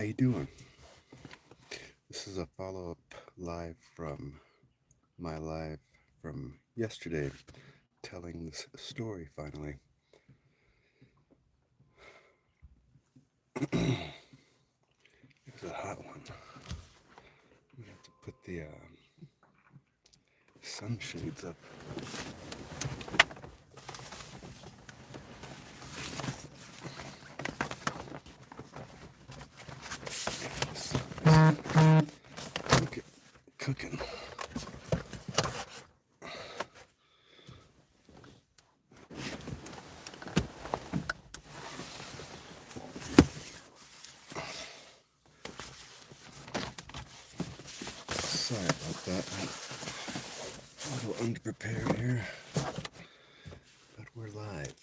you doing? This is a follow-up live from my live from yesterday, telling this story finally. It's a hot one. We have to put the sunshades up. Look at cooking. Sorry about that. I'm a little underprepared here, but we're live.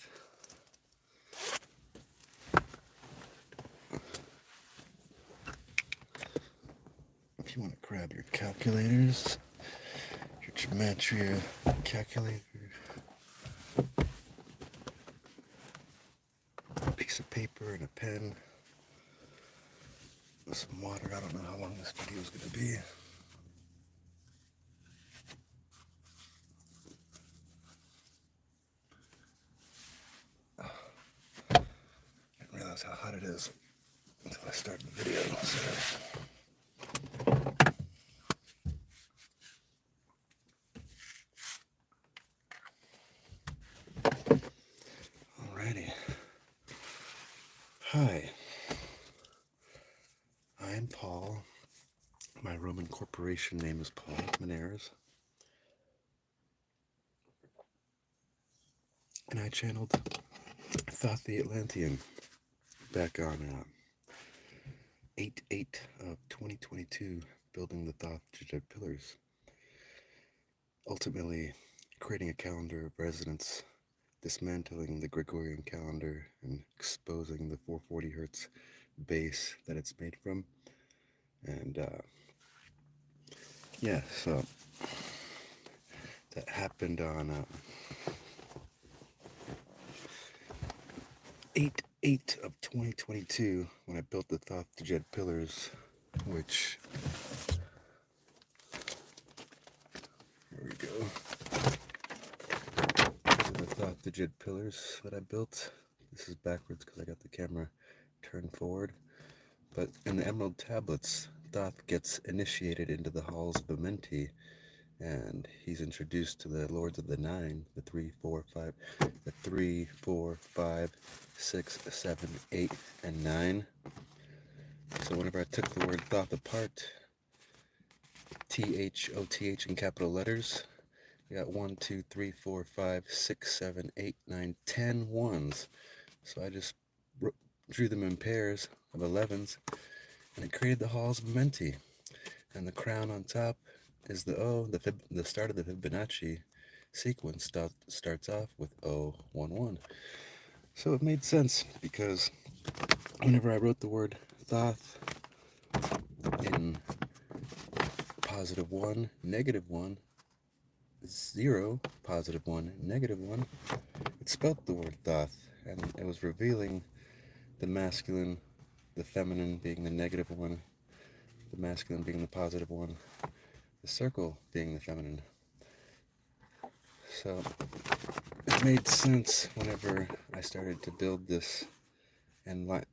If you want to grab your calculators, your gematria calculator, a piece of paper and a pen, some water. I don't know how long this video is going to be. I didn't realize how hot it is until I started the video. So. Alrighty. Hi. I'm Paul. My Roman corporation name is Paul Menares. And I channeled Thoth the Atlantean back on 8/8 of 2022, building the Thoth Jaded Pillars. Ultimately, creating a calendar of resonance, dismantling the Gregorian calendar, and exposing the 440 hertz base that it's made from. And yeah, so that happened on 8/8 of 2022 when I built the Thoth Jaded Pillars, which, here we go, the Thoth Jaded Pillars that I built. This is backwards because I got the camera turned forward. But in the Emerald Tablets, Thoth gets initiated into the halls of Amenti, and he's introduced to the Lords of the Nine, the 3, 4, 5, 6, 7, 8, and 9. So whenever I took the word Thoth apart, THOTH in capital letters, we got 1, 2, 3, 4, 5, 6, 7, 8, 9, 10 ones. So I just drew them in pairs of 11s, and it created the halls of Amenti. And the crown on top is the O. The start of the Fibonacci sequence starts off with 011. So it made sense because whenever I wrote the word Thoth in +1, -1, 0, +1, -1, it spelt the word Thoth, and it was revealing the masculine, the feminine being the -1, the masculine being the +1, the circle being the feminine. So it made sense whenever I started to build this, and I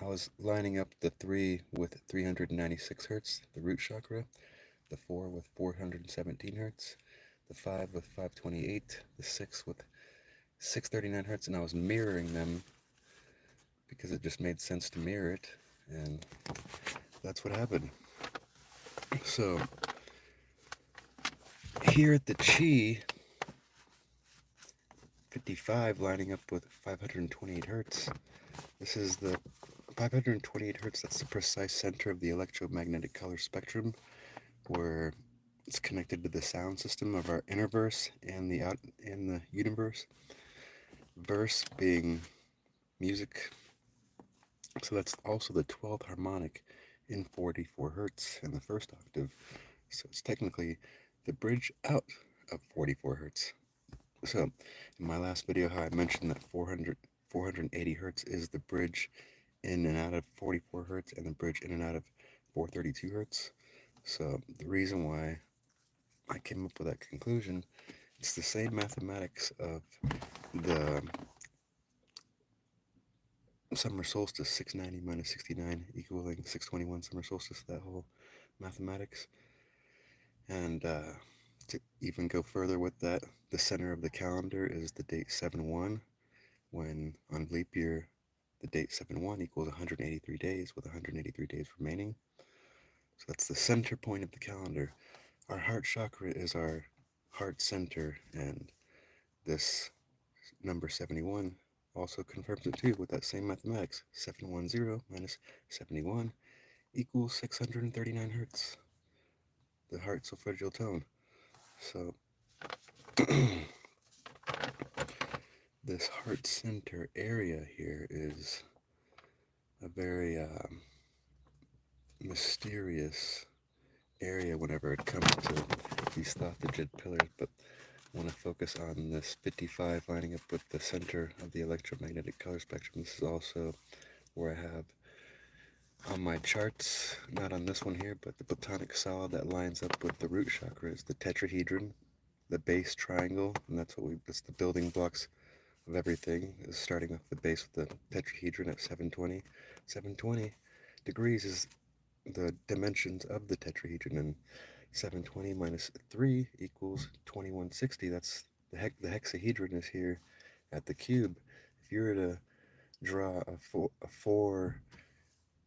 was lining up the 3 with 396 hertz, the root chakra, the 4 with 417 hertz, the 5 with 528, the 6 with 639 hertz, and I was mirroring them because it just made sense to mirror it, and that's what happened. So here at the Chi 55 lining up with 528 hertz, this is the 528 hertz, that's the precise center of the electromagnetic color spectrum, where it's connected to the sound system of our inner verse and the universe. Verse being music, so that's also the 12th harmonic in 44 hertz in the first octave. So it's technically the bridge out of 44 hertz. So in my last video, how I mentioned that 480 hertz is the bridge in and out of 44 hertz and the bridge in and out of 432 hertz. So the reason why I came up with that conclusion, it's the same mathematics of the summer solstice, 690 minus 69 equaling 621 summer solstice, that whole mathematics. And to even go further with that, the center of the calendar is the date 7-1, when on leap year, the date 7-1 equals 183 days, with 183 days remaining. So that's the center point of the calendar. Our heart chakra is our heart center, and this number 71 also confirms it too with that same mathematics. 710 minus 71 equals 639 hertz, the heart solfeggial tone. So this heart center area here is a very mysterious area whenever it comes to these thought-digit pillars, but I want to focus on this 55 lining up with the center of the electromagnetic color spectrum. This is also where I have on my charts, not on this one here, but the platonic solid that lines up with the root chakra is the tetrahedron, the base triangle, and that's the building blocks of everything, is starting off the base with the tetrahedron at 720. 720 degrees is the dimensions of the tetrahedron, and 720 minus 3 equals 2160. That's the hexahedron is here at the cube. If you were to draw a four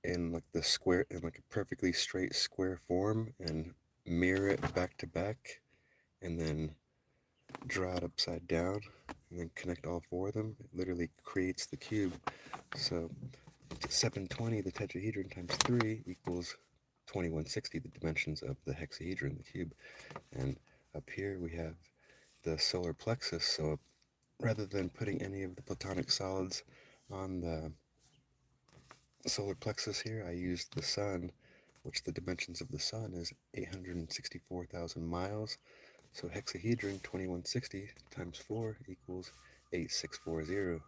in like the square, in like a perfectly straight square form, and mirror it back to back, and then draw it upside down, and then connect all four of them, it literally creates the cube. So 720, the tetrahedron, times 3 equals 2160, the dimensions of the hexahedron, the cube. And up here we have the solar plexus. So rather than putting any of the platonic solids on the solar plexus here, I used the sun, which the dimensions of the sun is 864,000 miles. So hexahedron 2160 times 4 equals 8640,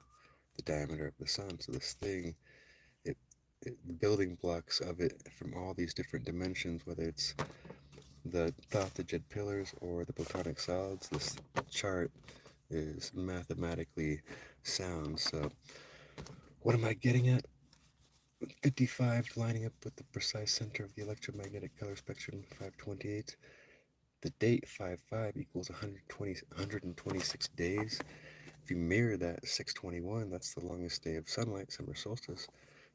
the diameter of the sun. So this thing, the building blocks of it from all these different dimensions, whether it's the thought-digit pillars or the platonic solids, this chart is mathematically sound. So what am I getting at? 55 lining up with the precise center of the electromagnetic color spectrum, 528. The date 55 equals 126 days. If you mirror that 621, that's the longest day of sunlight, summer solstice.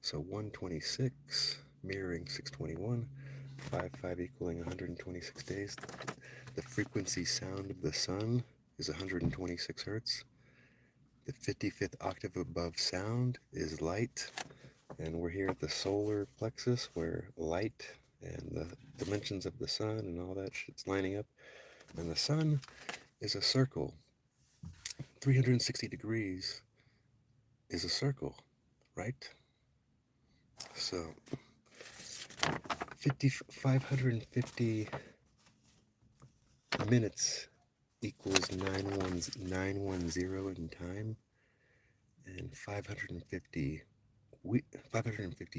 So 126 mirroring 621, 55 equaling 126 days. The frequency sound of the sun is 126 hertz. The 55th octave above sound is light. And we're here at the solar plexus where light and the dimensions of the sun and all that shit's lining up. And the sun is a circle. 360 degrees is a circle, right? So 550 minutes equals 910 in time, and 550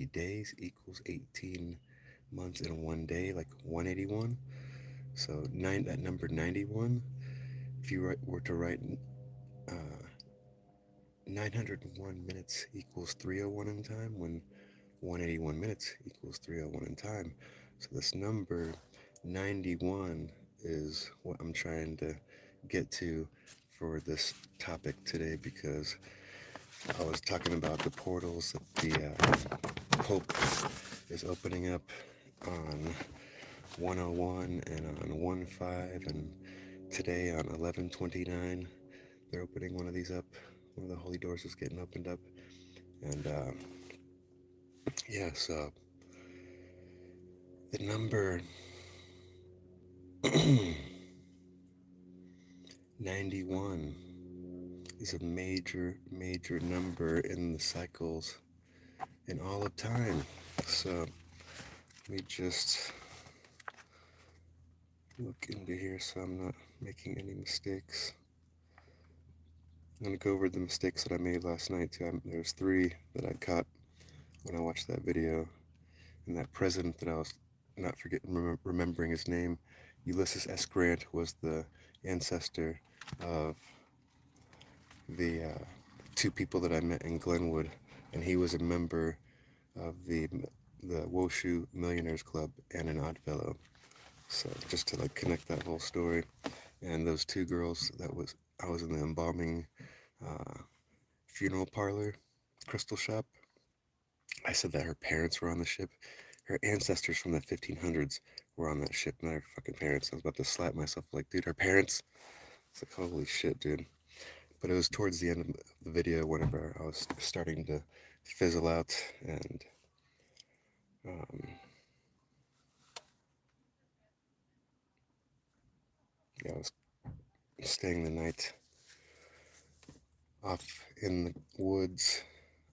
days equals 18 months in one day, like 181. So that number 91, if you were to write 901 minutes equals 301 in time, when 181 minutes equals 301 in time. So this number 91 is what I'm trying to get to for this topic today, because I was talking about the portals that the Pope is opening up on 101 and on 15, and today on 11/29 they're opening one of these up. One of the holy doors is getting opened up, and yeah, so the number 91 is a major number in the cycles in all of time. So let me just look into here so I'm not making any mistakes. I'm going to go over the mistakes that I made last night too. There's 3 that I caught when I watched that video. And that president that I was not remembering his name, Ulysses S. Grant, was the ancestor of the two people that I met in Glenwood, and he was a member of the Woshu Millionaires Club and an Oddfellow. So just to like connect that whole story, and those two girls I was in the embalming funeral parlor, crystal shop. I said that her parents were on the ship. Her ancestors from the 1500s were on that ship, not her fucking parents. I was about to slap myself like, dude, her parents? It's like, holy shit, dude. But it was towards the end of the video whenever I was starting to fizzle out, and I was staying the night off in the woods,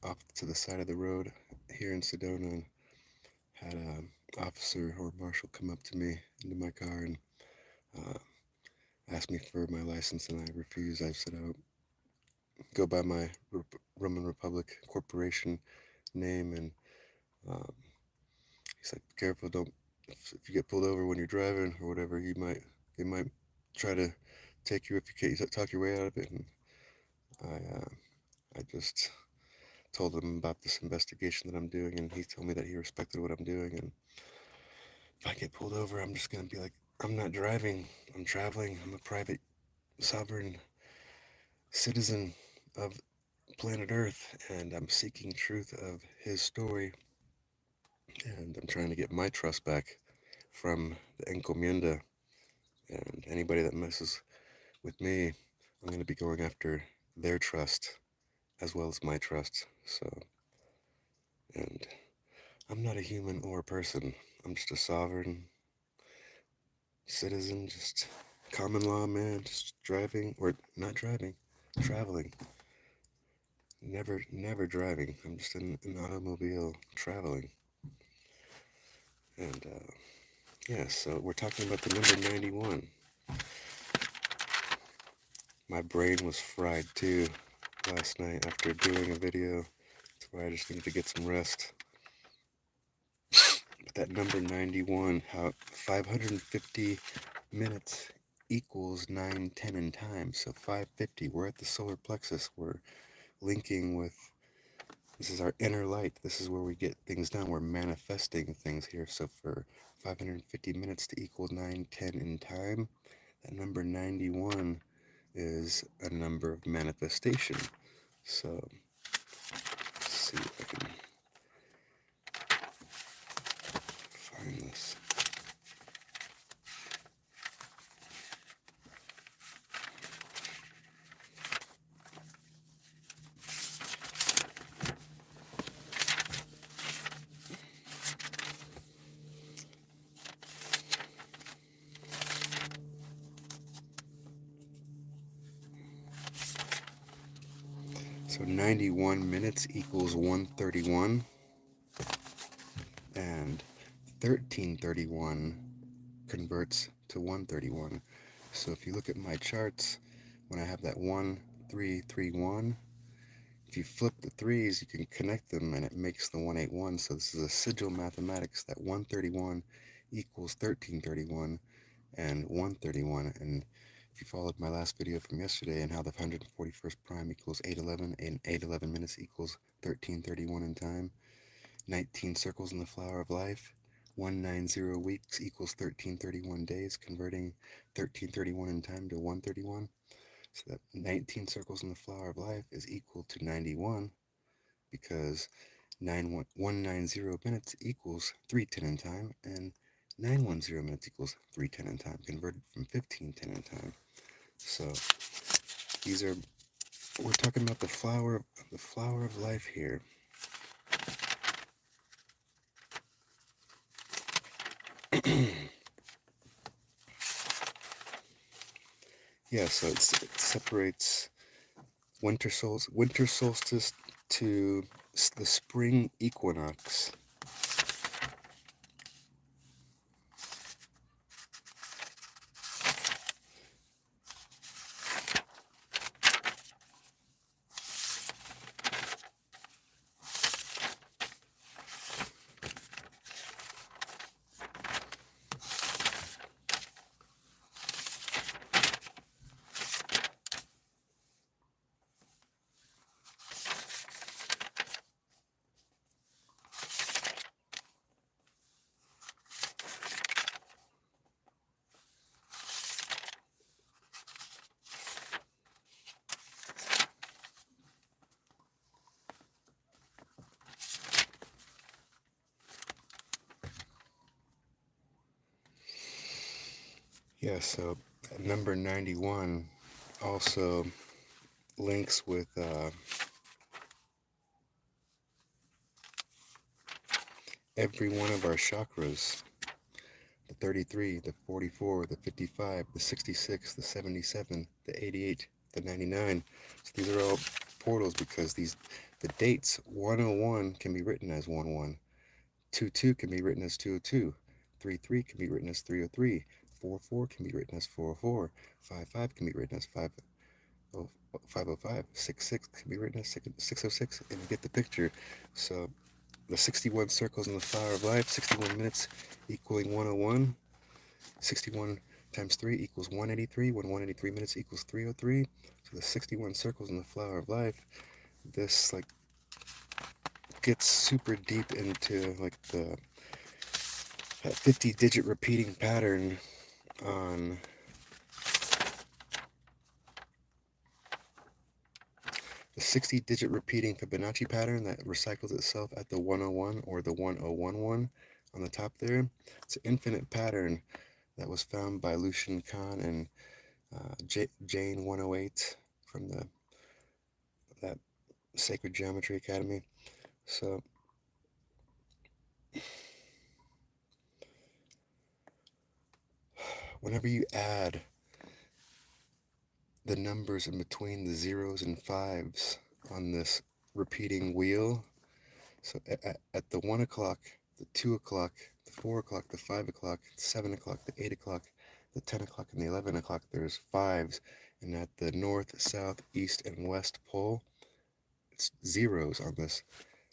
off to the side of the road here in Sedona, and had an officer or marshal come up to me into my car and asked me for my license, and I refused. I said I would go by my Roman Republic Corporation name, and he's like, "Be careful, don't if you get pulled over when you're driving or whatever, they might try to take you if you can't talk your way out of it." And I just told him about this investigation that I'm doing, and he told me that he respected what I'm doing, and if I get pulled over, I'm just gonna be like, I'm not driving, I'm traveling, I'm a private sovereign citizen of planet Earth, and I'm seeking truth of his story, and I'm trying to get my trust back from the encomienda, and anybody that messes with me, I'm going to be going after their trust as well as my trust. So, and I'm not a human or a person. I'm just a sovereign citizen, just common law man, just driving, or not driving, traveling. Never driving. I'm just in an automobile traveling. And yeah, so we're talking about the number 91. My brain was fried too last night after doing a video where I just needed to get some rest. But that number 91, how 550 minutes equals 910 in time. So 550, we're at the solar plexus. We're linking with, this is our inner light. This is where we get things done. We're manifesting things here. So for 550 minutes to equal 910 in time, that number 91 is a number of manifestation. So let's see if I can find this. So 91 minutes equals 131, and 1331 converts to 131. So if you look at my charts, when I have that 1331, if you flip the threes, you can connect them and it makes the 181. So this is a sigil mathematics that 131 equals 1331 and 131. And if you followed my last video from yesterday and how the 141st prime equals 811 and 811 minutes equals 1331 in time, 19 circles in the flower of life, 190 weeks equals 1331 days, converting 1331 in time to 131. So that 19 circles in the flower of life is equal to 91, because 190 minutes equals 310 in time, and 910 minutes equals 310 in time, converted from 1510 in time. So these are, we're talking about the flower of life here. Yeah, so it separates winter solstice to the spring equinox. Yeah, so number 91 also links with every one of our chakras: the 33, the 44, the 55, the 66, the 77, the 88, the 99. So these are all portals because the dates 101 can be written as 11, 22 can be written as 202, 33 can be written as 303, 44 can be written as 404, 55 can be written as 505, 66 can be written as 606, and you get the picture. So the 61 circles in the flower of life, 61 minutes equaling 101, 61 times 3 equals 183, when 183 minutes equals 303. So the 61 circles in the flower of life, this like gets super deep into like the 50-digit repeating pattern on the 60-digit repeating Fibonacci pattern that recycles itself at the 101 or the 1011 on the top there. It's an infinite pattern that was found by Lucian Kahn and Jane 108 from that Sacred Geometry Academy. So whenever you add the numbers in between the zeros and fives on this repeating wheel, so at the 1 o'clock, the 2 o'clock, the 4 o'clock, the 5 o'clock, the 7 o'clock, the 8 o'clock, the 10 o'clock, and the 11 o'clock, there's fives. And at the north, south, east, and west pole, it's zeros on this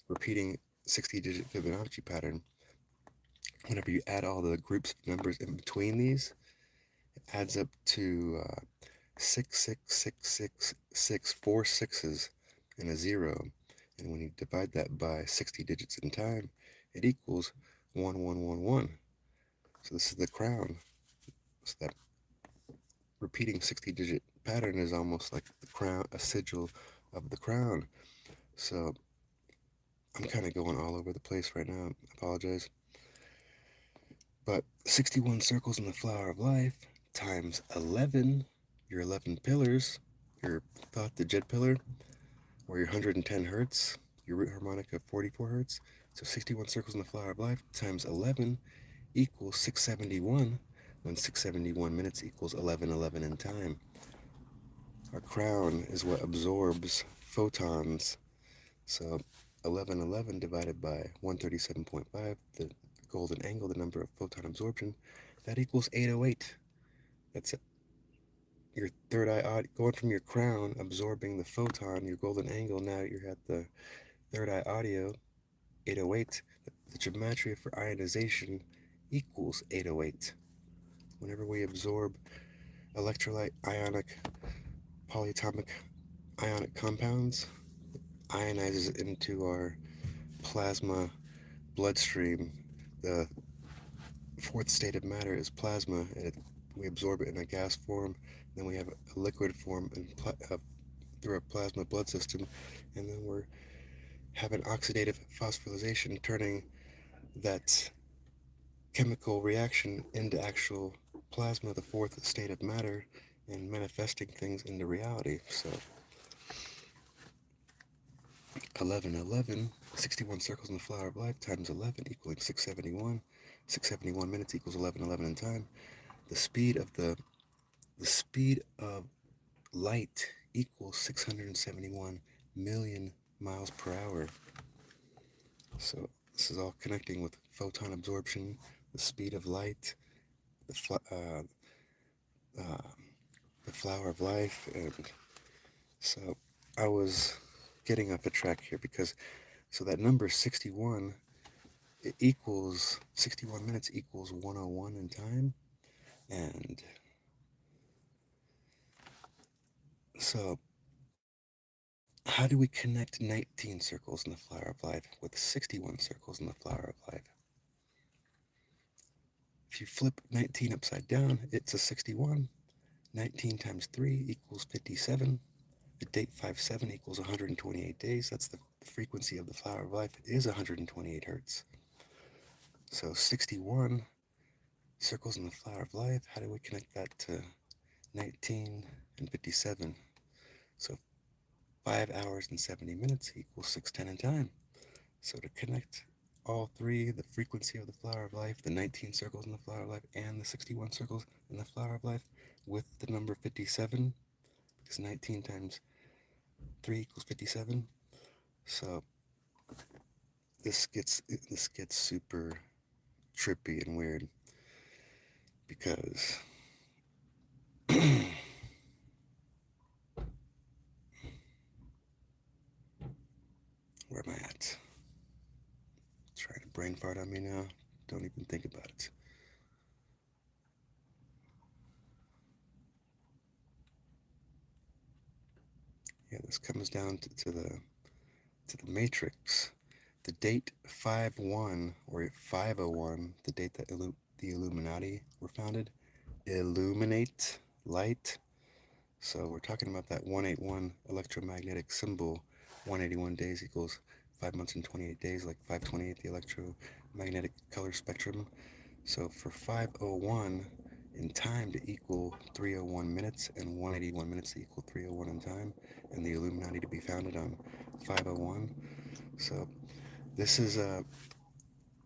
repeating 60-digit Fibonacci pattern. Whenever you add all the groups of numbers in between these, it adds up to 66666, 4 sixes and a 0. And when you divide that by 60 digits in time, it equals 1111. So this is the crown. So that repeating 60-digit pattern is almost like the crown, a sigil of the crown. So I'm kind of going all over the place right now. I apologize. But 61 circles in the flower of life times 11, your 11 pillars, your thought, the jet pillar, or your 110 hertz, your root harmonic of 44 hertz. So 61 circles in the flower of life times 11 equals 671, when 671 minutes equals 1111 in time. Our crown is what absorbs photons. So 1111 divided by 137.5, the golden angle, the number of photon absorption, that equals 808. That's your third eye, going from your crown, absorbing the photon, your golden angle. Now you're at the third eye audio, 808. The gematria for ionization equals 808. Whenever we absorb electrolyte, ionic, polyatomic ionic compounds, ionizes into our plasma bloodstream. The fourth state of matter is plasma, and we absorb it in a gas form. Then we have a liquid form through our plasma blood system, and then we have an oxidative phosphorylation, turning that chemical reaction into actual plasma, the fourth state of matter, and manifesting things into reality. So 1111, 61 circles in the flower of life times 11 equaling 671. 671 minutes equals 1111 in time. The speed of light equals 671 million miles per hour. So this is all connecting with photon absorption, the speed of light, the flower of life. And so I was getting off the track here because so that number 61, it equals 61 minutes equals 101 in time. And so how do we connect 19 circles in the flower of life with 61 circles in the flower of life? If you flip 19 upside down, it's a 61. 19 times 3 equals 57. The date 57 equals 128 days. That's the frequency of the flower of life. It is 128 hertz. So 61 circles in the flower of life. How do we connect that to 19 and 57? So 5 hours and 70 minutes equals 610 in time. So to connect all three, the frequency of the flower of life, the 19 circles in the flower of life, and the 61 circles in the flower of life with the number 57, because 19 times 3 equals 57. So this gets super trippy and weird because where am I at? Trying to brain fart on me now. Don't even think about it. Yeah, this comes down to the matrix. The date 5-1 or 501, the date that the Illuminati were founded, illuminate light. So we're talking about that 181 electromagnetic symbol. 181 days equals 5 months and 28 days, like 528, the electromagnetic color spectrum. So for 501 in time to equal 301 minutes and 181 minutes to equal 301 in time, and the Illuminati to be founded on 501. So this is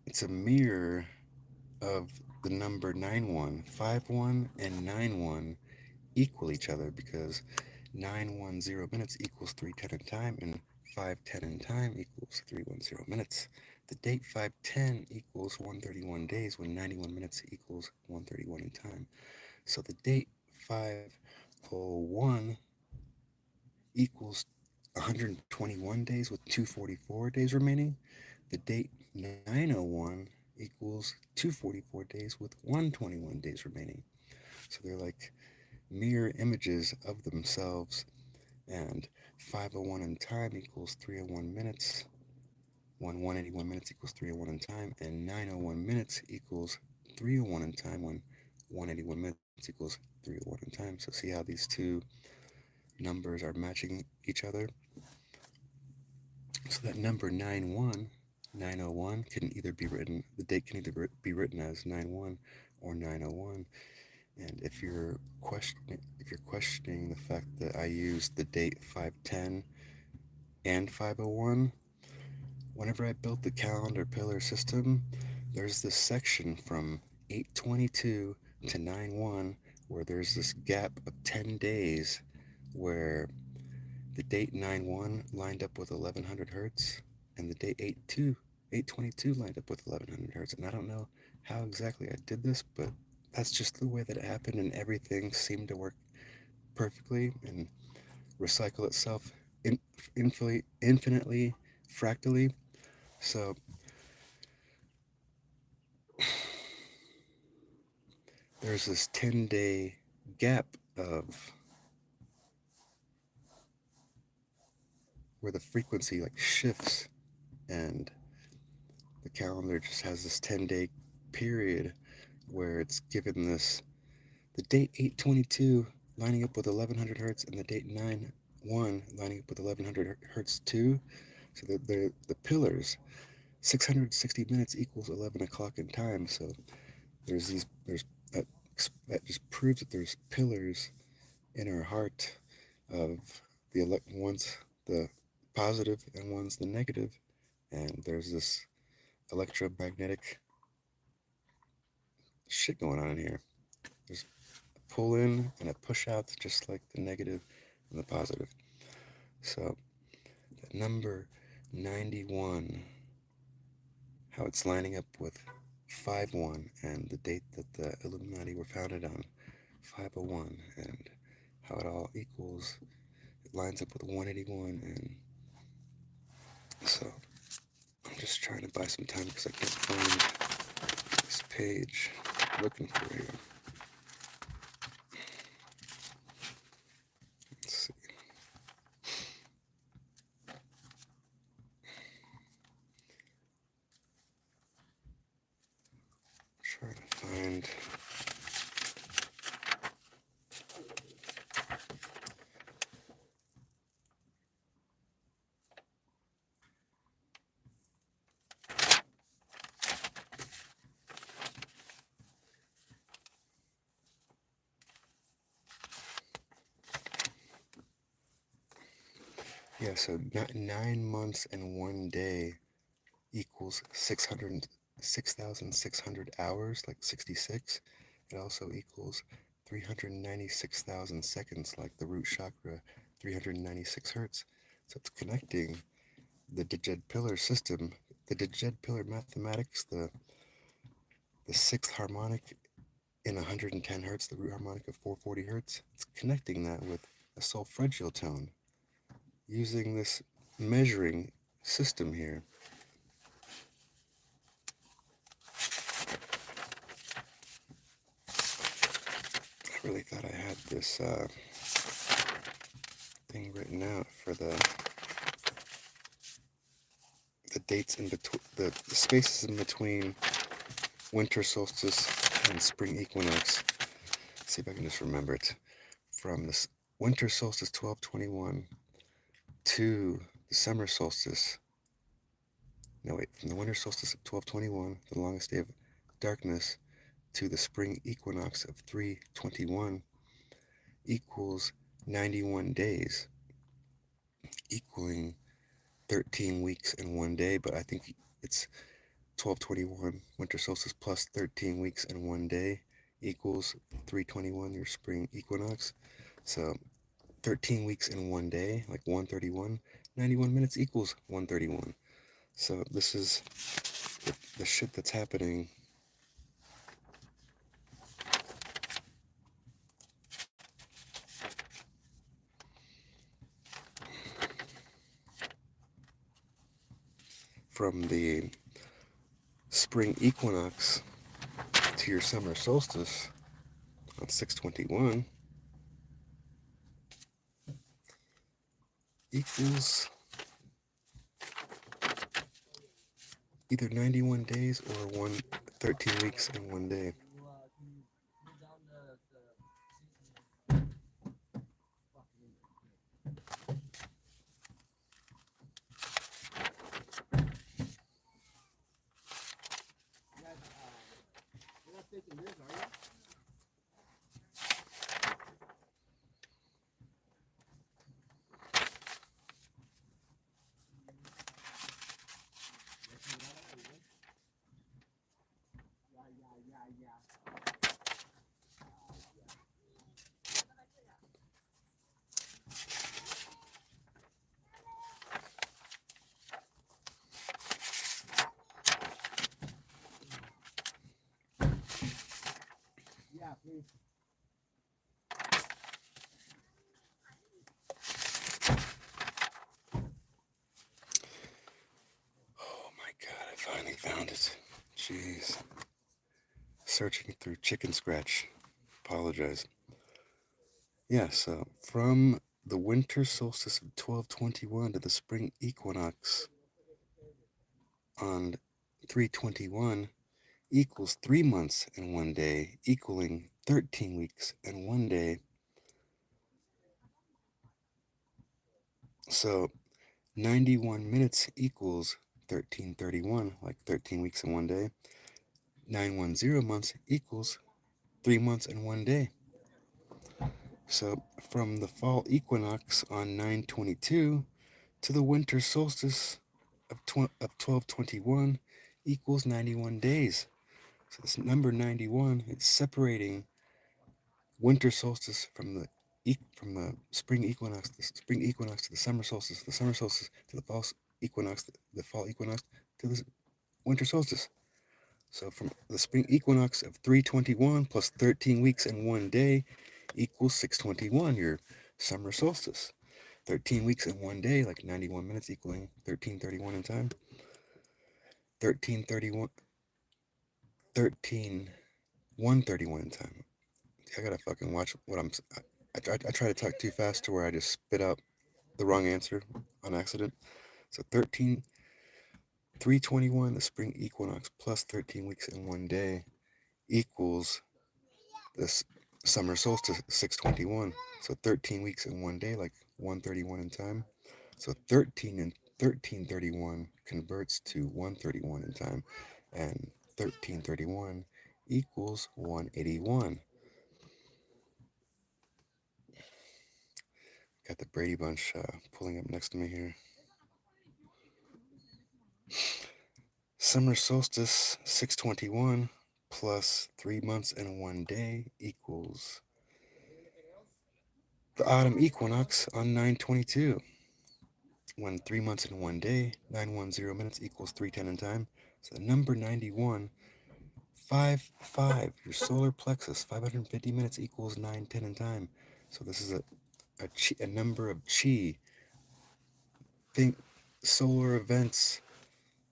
it's a mirror of the number 91. 51 and 91 equal each other because 910 minutes equals 310 in time, and 510 in time equals 310 minutes. The date 510 equals 131 days when 91 minutes equals 131 in time. So the date 501 equals 121 days with 244 days remaining. The date 901 equals 244 days with 121 days remaining. So they're like mirror images of themselves, and 501 in time equals 301 minutes, 181 minutes equals 301 in time, and 901 minutes equals 301 in time when 181 minutes equals 301 in time. So see how these two numbers are matching each other? So that number 901 can either be written, the date can either be written as 91 or 901. And if you're questioning the fact that I used the date 510 and 501, whenever I built the calendar pillar system, there's this section from 822 to 91 where there's this gap of 10 days where the date 91 lined up with 1100 hertz and the date 822 lined up with 1100 hertz. And I don't know how exactly I did this, but that's just the way that it happened, and everything seemed to work perfectly and recycle itself infinitely fractally. So there's this 10-day gap of where the frequency like shifts, and the calendar just has this 10-day period where it's given this, the date 822 lining up with 1100 hertz and the date 91 lining up with 1100 hertz too. So the pillars, 660 minutes equals 11 o'clock in time. So there's that just proves that there's pillars in our heart of one's the positive and one's the negative, and there's this electromagnetic shit going on in here. There's a pull in and a push out, just like the negative and the positive. So that number 91, how it's lining up with 5-1 and the date that the Illuminati were founded on, 501, and how it all equals, it lines up with 181. And so I'm just trying to buy some time because I can't find this page I'm looking for here. Let's see. Trying to find. Yeah, so 9 months and 1 day equals 6,600 hours, like 66. It also equals 396,000 seconds, like the root chakra, 396 hertz. So it's connecting the Diged Pillar system, the Diged Pillar mathematics, the sixth harmonic in 110 hertz, the root harmonic of 440 hertz. It's connecting that with a solfeggio tone using this measuring system here. I really thought I had this thing written out for the dates in between, the spaces in between winter solstice and spring equinox. Let's see if I can just remember it. From this winter solstice 1221 to the summer solstice. No, wait, from the winter solstice of 1221, the longest day of darkness, to the spring equinox of 321 equals 91 days, equaling 13 weeks and 1 day. But I think it's 1221 winter solstice plus 13 weeks and 1 day equals 321, your spring equinox. So 13 weeks and 1 day, like 131, 91 minutes equals 131. So this is the shit that's happening. From the spring equinox to your summer solstice on 621 equals either 91 days or 13 weeks and 1 day. Oh my god, I finally found it. Jeez. Searching through chicken scratch. Apologize. Yeah, so from the winter solstice of 1221 to the spring equinox on 321 equals 3 months and 1 day, equaling 13 weeks and 1 day. So 91 minutes equals 1331, like 13 weeks and 1 day. 910 months equals 3 months and 1 day. So from the fall equinox on 922 to the winter solstice of 1221 equals 91 days. So this number 91, it's separating winter solstice from the spring equinox, the spring equinox to the summer solstice to the fall equinox, the fall equinox to the winter solstice. So from the spring equinox of 321 plus 13 weeks and 1 day equals 621, your summer solstice. 13 weeks and 1 day, like 91 minutes, equaling 1331 in time. 1331, 131 in time. I gotta fucking watch what I try to talk too fast to where I just spit out the wrong answer on accident. So 321, the spring equinox plus 13 weeks and 1 day equals this summer solstice 621. So 13 weeks and 1 day, like 131 in time. So 13 and 1331 converts to 131 in time, and 1331 equals 181. Got the Brady Bunch pulling up next to me here. Summer solstice 621 plus 3 months and 1 day equals the autumn equinox on 922. When 3 months and 1 day, 910 minutes equals 310 in time. So the number 91, 5, your solar plexus, 550 minutes equals 910 in time. So this is a number of chi. Think solar events,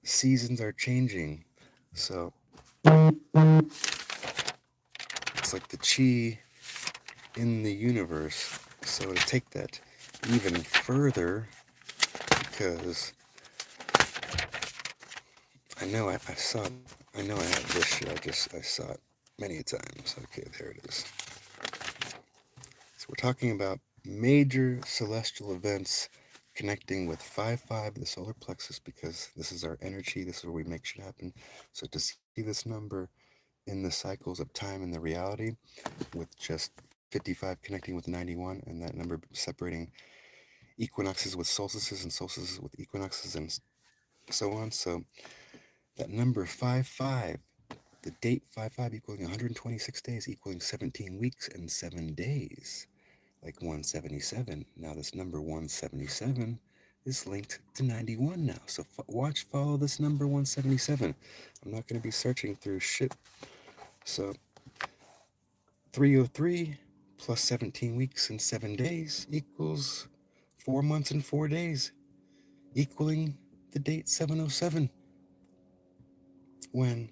seasons are changing. So it's like the chi in the universe. So to take that even further, because I know I saw it. I know I have this shit. I saw it many times. Okay, there it is. So we're talking about major celestial events connecting with 5-5, the solar plexus, because this is our energy. This is where we make shit happen. So to see this number in the cycles of time and the reality, with just 55 connecting with 91, and that number separating equinoxes with solstices and solstices with equinoxes and so on. So that number 5-5, the date 5-5 equaling 126 days, equaling 17 weeks and 7 days, like 177. Now this number 177 is linked to 91 now. So follow this number 177. I'm not going to be searching through shit. So 303 plus 17 weeks and 7 days equals 4 months and 4 days, equaling the date 707. When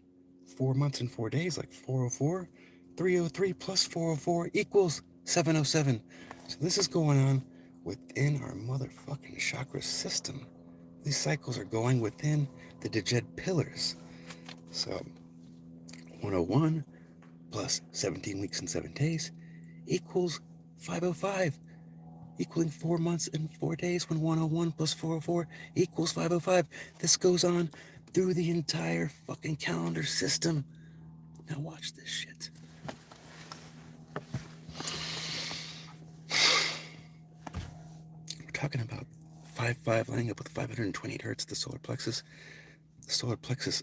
4 months and 4 days, like 404, 303 plus 404 equals 707. So this is going on within our motherfucking chakra system. These cycles are going within the Djed pillars. So 101 plus 17 weeks and 7 days equals 505, equaling 4 months and 4 days, when 101 plus 404 equals 505. This goes on through the entire fucking calendar system. Now watch this shit. We're talking about 5-5 lining up with 528 hertz, the solar plexus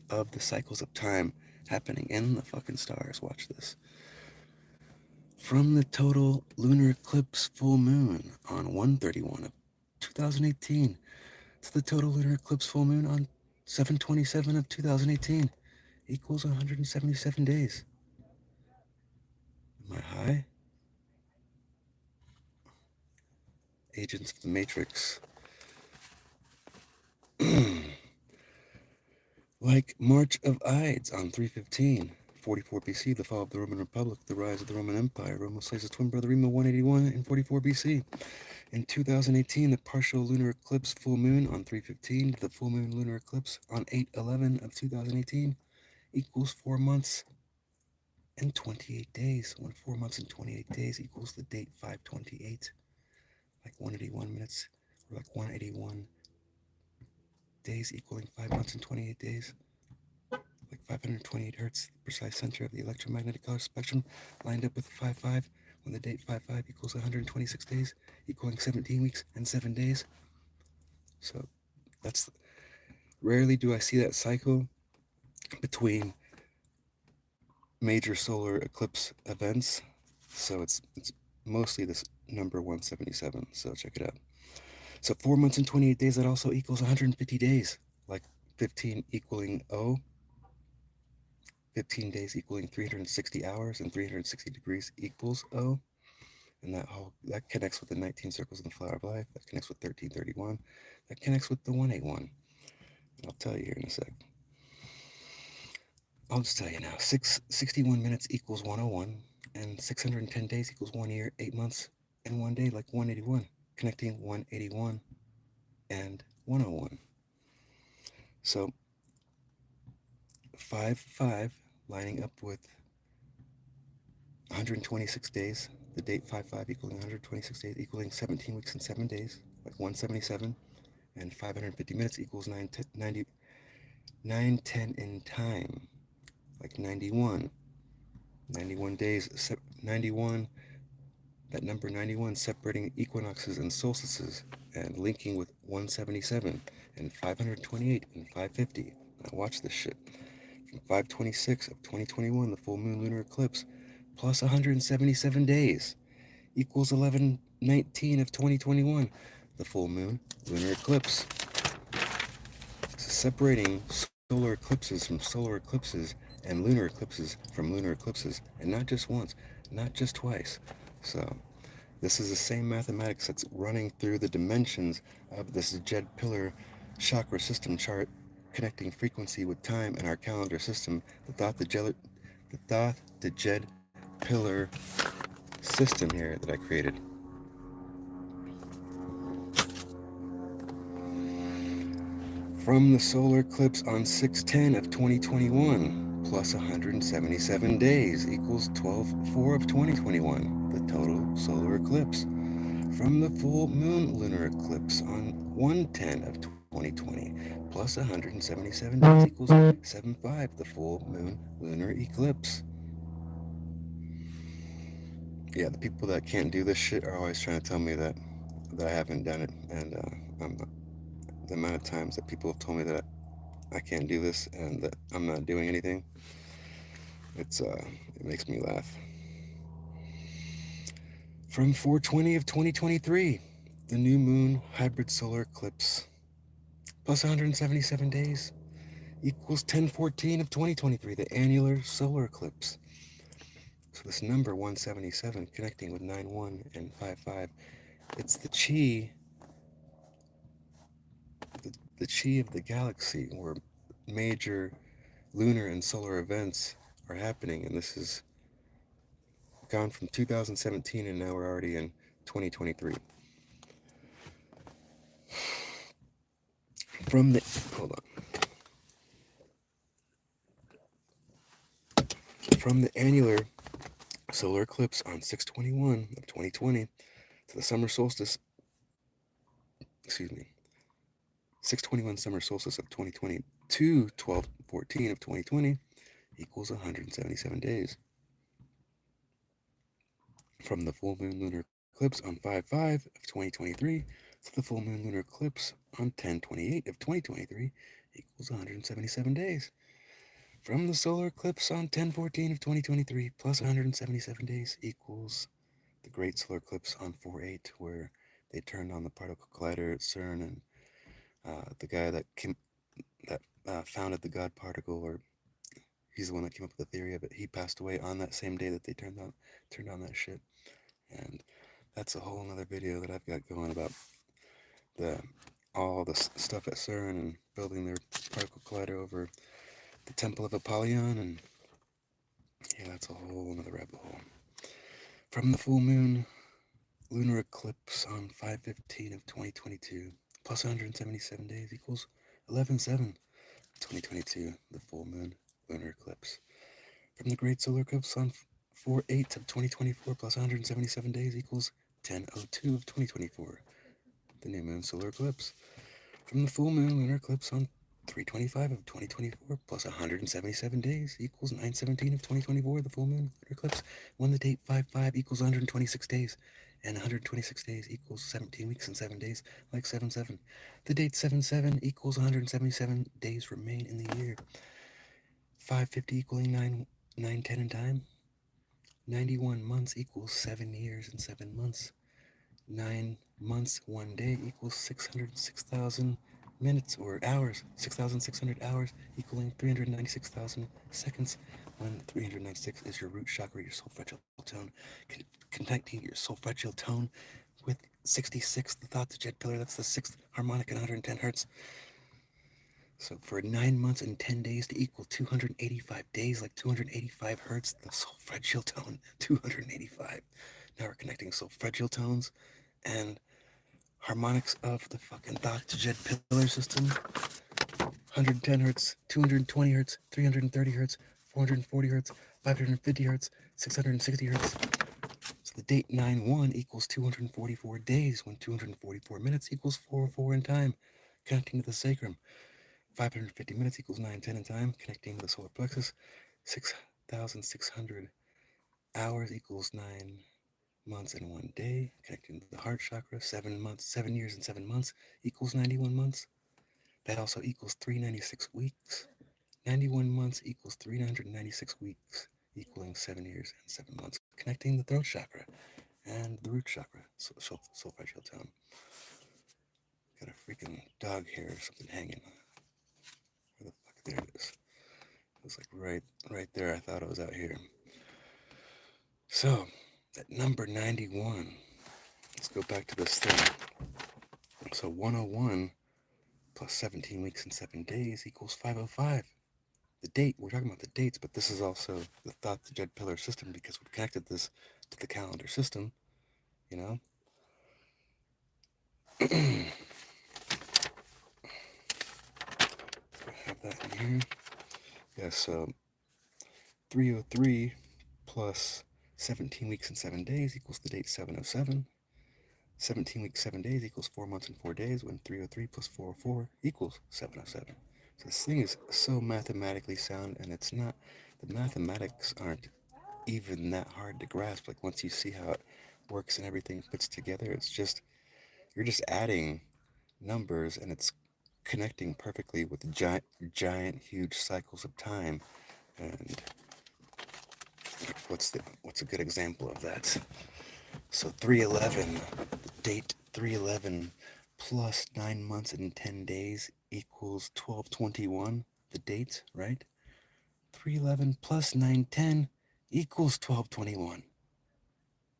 of the cycles of time happening in the fucking stars. Watch this. From the total lunar eclipse full moon on 1/31 of 2018 to the total lunar eclipse full moon on 7/27 of 2018 equals 177 days. Am I high? Agents of the Matrix. Like March of Ides on 3/15, 44 BC, the fall of the Roman Republic, the rise of the Roman Empire. Roma slays his twin brother Remo 181 in 44 BC. In 2018, the partial lunar eclipse full moon on 3/15 to the full moon lunar eclipse on 8/11 of 2018 equals 4 months and 28 days. When 4 months and 28 days equals the date 5/28, like 181 minutes, or like 181 days equaling 5 months and 28 days, like 528 hertz, the precise center of the electromagnetic color spectrum, lined up with 5-5, when the date 5-5 equals 126 days, equaling 17 weeks and 7 days. So that's, rarely do I see that cycle between major solar eclipse events. So it's mostly this number 177. So check it out. So 4 months and 28 days, that also equals 150 days, like 15 equaling O, 15 days equaling 360 hours, and 360 degrees equals O. And that connects with the 19 circles in the flower of life. That connects with 1331. That connects with the 181. And I'll tell you here in a sec. I'll just tell you now. 61 minutes equals 101, and 610 days equals 1 year, 8 months, and 1 day, like 181, connecting 181 and 101. So 5-5 lining up with 126 days, the date 5-5 equaling 126 days, equaling 17 weeks and 7 days, like 177, and 550 minutes equals 910 in time, like 91 days, 91 That number 91 separating equinoxes and solstices and linking with 177 and 528 and 550. Now watch this shit. From 526 of 2021, the full moon lunar eclipse, plus 177 days equals 1119 of 2021, the full moon lunar eclipse. So separating solar eclipses from solar eclipses and lunar eclipses from lunar eclipses, and not just once, not just twice. So this is the same mathematics that's running through the dimensions of this Jed Pillar chakra system chart, connecting frequency with time in our calendar system. The Jed Pillar system here that I created. From the solar eclipse on 6/10 of 2021, plus 177 days equals 12/4 of 2021, the total solar eclipse. From the full moon lunar eclipse on 1/10 of 2020, plus 177 days equals 7/5, the full moon lunar eclipse. Yeah, the people that can't do this shit are always trying to tell me that I haven't done it, and the amount of times that people have told me that I can't do this and that I'm not doing anything, it makes me laugh. From 4/20 of 2023, the new moon hybrid solar eclipse, plus 177 days equals 10/14 of 2023, the annular solar eclipse. So this number 177 connecting with 91 and 55, it's the chi, the chi of the galaxy, where major lunar and solar events are happening, and this is gone from 2017 and now we're already in 2023. From the from the annular solar eclipse on 6/21 of 2020 to the summer solstice, 6/21 summer solstice of 2020 to 12/14 of 2020 equals 177 days. From the full moon lunar eclipse on 5/5 of 2023 to the full moon lunar eclipse on 10/28 of 2023 equals 177 days. From the solar eclipse on 10/14 of 2023 plus 177 days equals the great solar eclipse on 4/8, where they turned on the particle collider at CERN, and the guy that founded the God particle, or he's the one that came up with the theory of it, he passed away on that same day that they turned on that shit. And that's a whole nother video that I've got going about all the stuff at CERN and building their particle collider over the Temple of Apollyon, and yeah, that's a whole nother rabbit hole. From the full moon lunar eclipse on 5/15 of 2022 plus 177 days equals 11/7 2022, the full moon lunar eclipse. From the great solar eclipse on 4/8 of 2024 plus 177 days equals 10/02 of 2024, the new moon solar eclipse. From the full moon lunar eclipse on 3/25 of 2024 plus 177 days equals 9/17 of 2024, the full moon lunar eclipse. When the date 5/5 equals 126 days, and 126 days equals 17 weeks and 7 days, like 7/7. The date 7/7 equals 177 days remain in the year. 550 equaling 9/10 in time. 91 months equals 7 years and 7 months. 9 months, 1 day equals 606,000 minutes or hours. 6,600 hours equaling 396,000 seconds. When 396 is your root chakra, your solfeggio tone, connecting your solfeggio tone with 66, the thought to Jed Pillar, that's the 6th harmonic in 110 hertz. So for 9 months and 10 days to equal 285 days, like 285 hertz, the solfeggio tone, 285. Now we're connecting solfeggio tones and harmonics of the fucking thought to Jed Pillar system. 110 hertz, 220 hertz, 330 hertz, 440 hertz, 550 hertz, 660 hertz. So the date 9/1 equals 244 days, when 244 minutes equals 404 in time, connecting to the sacrum. 550 minutes equals 9/10 in time, connecting to the solar plexus. 6,600 hours equals 9 months and 1 day, connecting to the heart chakra. 7 years and 7 months equals 91 months. That also equals 396 weeks. 91 months equals 396 weeks, equaling 7 years and 7 months, connecting the throat chakra and the root chakra, solfeggio tone. Got a freaking dog hair or something hanging. Where the fuck? There it is. It was like right there. I thought it was out here. So, at number 91, let's go back to this thing. So 101 plus 17 weeks and 7 days equals 505. The date, we're talking about the dates, but this is also the thought to Jed Pillar system because we've connected this to the calendar system, you know? Have that in here. Yeah, so 303 plus 17 weeks and 7 days equals the date 707. 17 weeks, 7 days equals 4 months and 4 days, when 303 plus 404 equals 707. So this thing is so mathematically sound, and it's not, the mathematics aren't even that hard to grasp. Like once you see how it works and everything fits together, it's just, you're just adding numbers and it's connecting perfectly with the giant, huge cycles of time. And what's a good example of that? So 311, the date 311 plus 9 months and 10 days equals 1221, the date, right? 311 plus 910 equals 1221.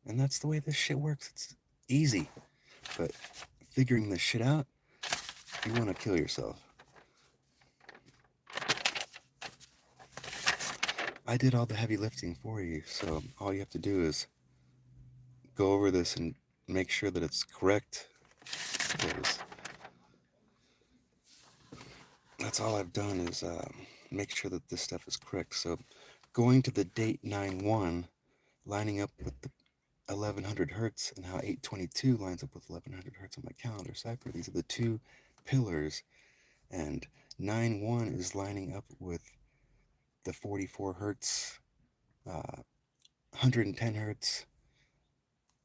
And that's the way this shit works. It's easy. But figuring this shit out, you want to kill yourself. I did all the heavy lifting for you, so all you have to do is go over this and make sure that it's correct. Because that's all I've done is make sure that this stuff is correct. So going to the date 9-1, lining up with the 1100 hertz and how 822 lines up with 1100 hertz on my calendar cipher. These are the two pillars, and 9-1 is lining up with the 44 hertz, 110 hertz,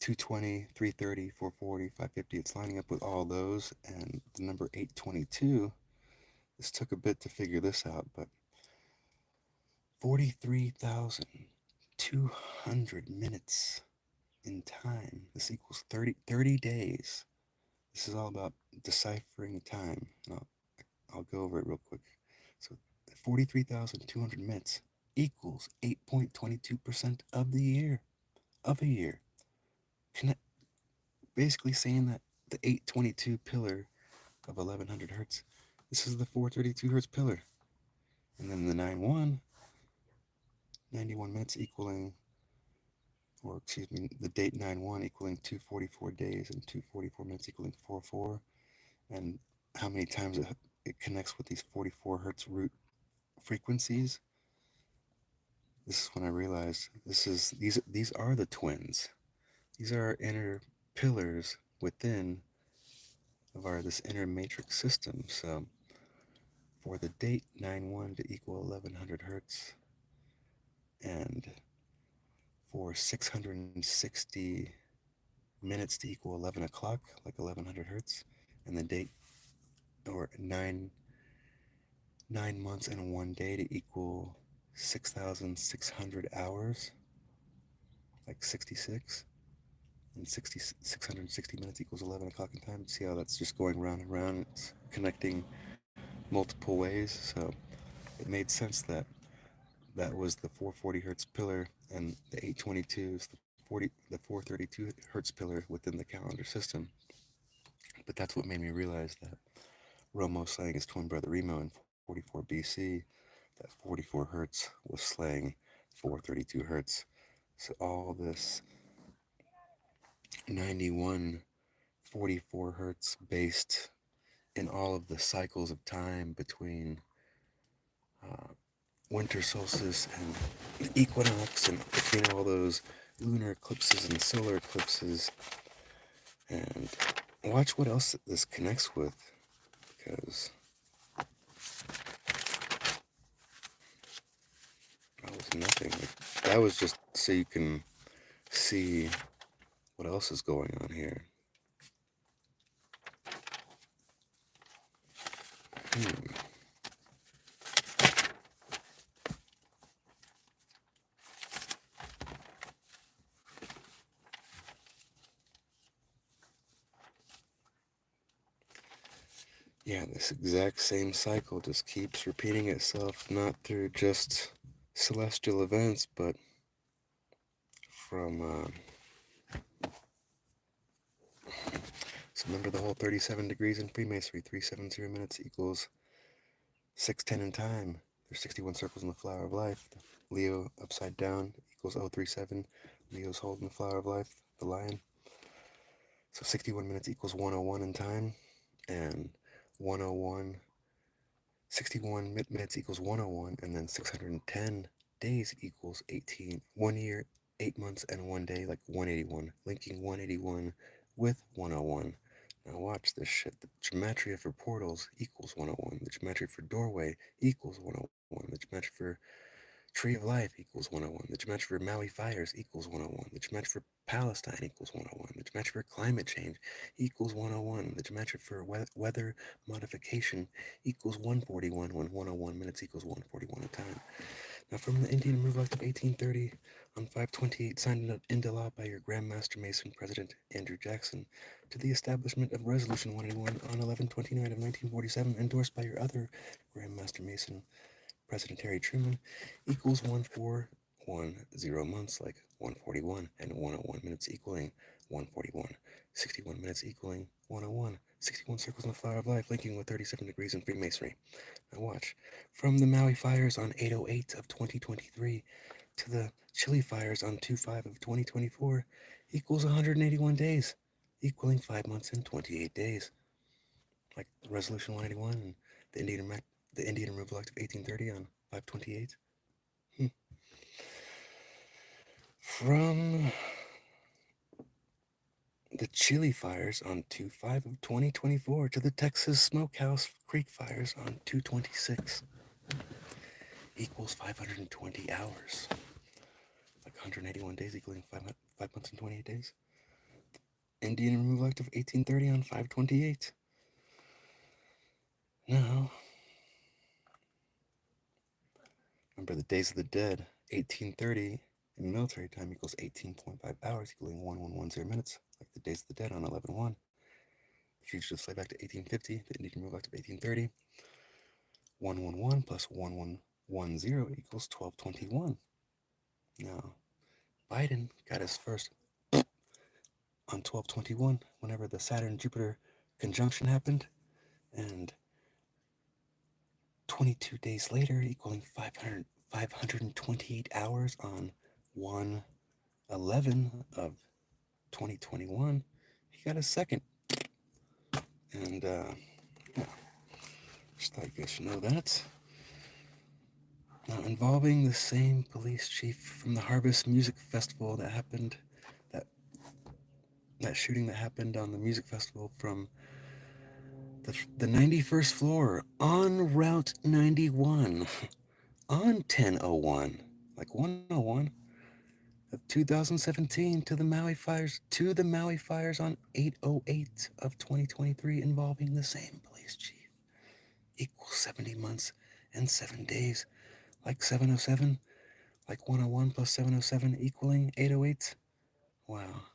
220, 330, 440, 550. It's lining up with all those, and the number 822, this took a bit to figure this out, but 43,200 minutes in time. This equals 30 days. This is all about deciphering time. And I'll go over it real quick. So 43,200 minutes equals 8.22% of the year. Of a year. Basically saying that the 822 pillar of 1100 hertz, this is the 432 hertz pillar. And then the 9-1, 91 minutes equaling, or excuse me, the date 9-1 equaling 244 days and 244 minutes equaling 4-4. And how many times it connects with these 44 hertz root frequencies. This is when I realized these are the twins. These are our inner pillars within of this inner matrix system. So for the date 9-1 to equal 1100 hertz, and for 660 minutes to equal 11 o'clock, like 1100 hertz, and the date, or 9 months and 1 day to equal 6,600 hours, like 66, and 660 minutes equals 11 o'clock in time. See how that's just going round and round? It's connecting multiple ways. So it made sense that that was the 440 hertz pillar, and the 822 is the 432 hertz pillar within the calendar system. But that's what made me realize that Romo slaying his twin brother Remo in 44 BC, that 44 hertz was slaying 432 hertz. So all this 91 44 hertz based in all of the cycles of time between winter solstice and the equinox, and between all those lunar eclipses and solar eclipses. And watch what else this connects with, because that was nothing. That was just so you can see what else is going on here? Yeah, this exact same cycle just keeps repeating itself, not through just celestial events, but from, so remember the whole 37 degrees in Freemasonry, 370 minutes equals 610 in time. There's 61 circles in the flower of life. Leo upside down equals 037. Leo's holding the flower of life, the lion. So 61 minutes equals 101 in time, and 101, 61 minutes equals 101, and then 610 days equals 18. 1 year, 8 months, and 1 day, like 181. Linking 181 with 101. Now watch this shit. The gematria for portals equals 101. The gematria for doorway equals 101. The gematria for Tree of Life equals 101. The gematria for Maui fires equals 101. The gematria for Palestine equals 101. The gematria for climate change equals 101. The gematria for weather modification equals 141 when 101 minutes equals 141 a time. Now from the Indian Removal Act of 1830 on 528 signed into law by your Grand Master Mason President Andrew Jackson to the establishment of Resolution 181 on 11/29 of 1947 endorsed by your other Grand Master Mason President Harry Truman equals 1410 months, like 141, and 101 minutes equaling 141, 61 minutes equaling 101, 61 circles in the flower of life linking with 37 degrees in Freemasonry. Now watch. From the Maui fires on 8/08 of 2023 to the Chile fires on 2/5 of 2024 equals 181 days, equaling 5 months and 28 days. Like Resolution 181 and the Indian Removal Act of 1830 on 5/28. From the Chile fires on 2/5 of 2024 to the Texas Smokehouse Creek fires on 2/26 equals 520 hours. Like 181 days equaling 5 months and 28 days. Indian Removal Act of 1830 on 5/28. Now, remember the Days of the Dead, 1830 in military time equals 18.5 hours, equaling 1110 minutes, like the Days of the Dead on 11/1. The Fugitive Slave Act of 1850, the Indian Removal Act of 1830, 111 plus 1110 equals 1221. Now, Biden got his first on 12/21 whenever the Saturn-Jupiter conjunction happened, and 22 days later, equaling 528 hours on 1/11 of 2021, he got a second. And just thought you guys should know that. Now, involving the same police chief from the Harvest Music Festival that happened, that shooting that happened on the music festival from the 91st floor on Route 91 on 1001, like 101 of 2017 to the Maui fires on 8/08 of 2023 involving the same police chief equals 70 months and 7 days, like 707, like 101 plus 707 equaling 8/08. Wow.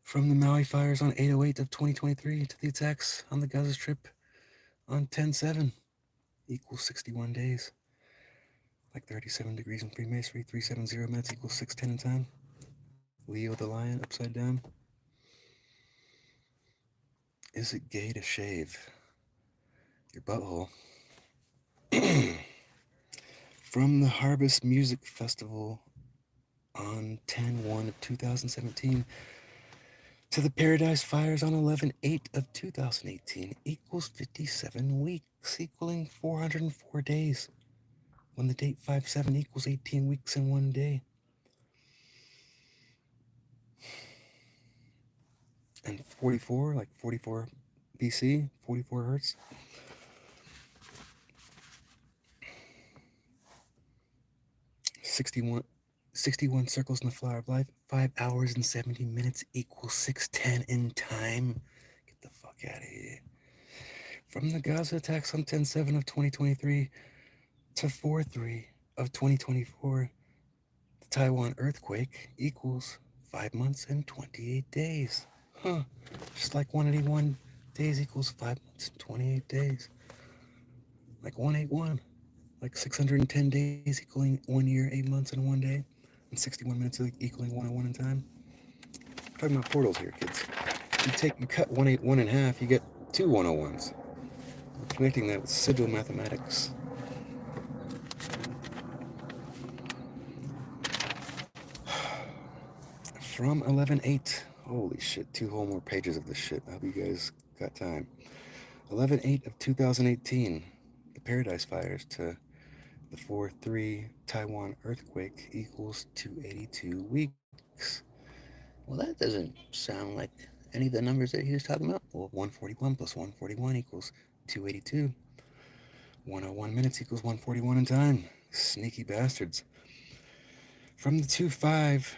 From the Maui fires on 8/08 of 2023 to the attacks on the Gaza Strip on 10/7 equals 61 days. Like 37 degrees in Freemasonry, 370 minutes equals 610 in time. Leo the lion upside down. Is it gay to shave your butthole? From the Harvest Music Festival on 10/1 of 2017 to the Paradise Fires on 11/8 of 2018 equals 57 weeks, equaling 404 days. When the date 5/7 equals 18 weeks and 1 day. And 44, like 44 BC, 44 hertz. 61 61 circles in the flower of life. 5 hours and 70 minutes equals 6:10 in time. Get the fuck out of here. From the Gaza attacks on 10/7 of 2023 to 4/3 of 2024, the Taiwan earthquake equals 5 months and 28 days. Huh. Just like 181 days equals 5 months and 28 days. Like 181. Like 610 days equaling 1 year, 8 months, and 1 day. And 61 minutes equaling 101 in time. I'm talking about portals here, kids. You cut 181 in half, you get two 101s. I'm connecting that with sigil mathematics. From 11/8. Holy shit, 2 whole more pages of this shit. I hope you guys got time. 11/8 of 2018. The Paradise Fires to the 4/3 Taiwan earthquake equals 282 weeks. Well, that doesn't sound like any of the numbers that he was talking about. Well, 141 plus 141 equals 282. 101 minutes equals 141 in time. Sneaky bastards. From the 2/5,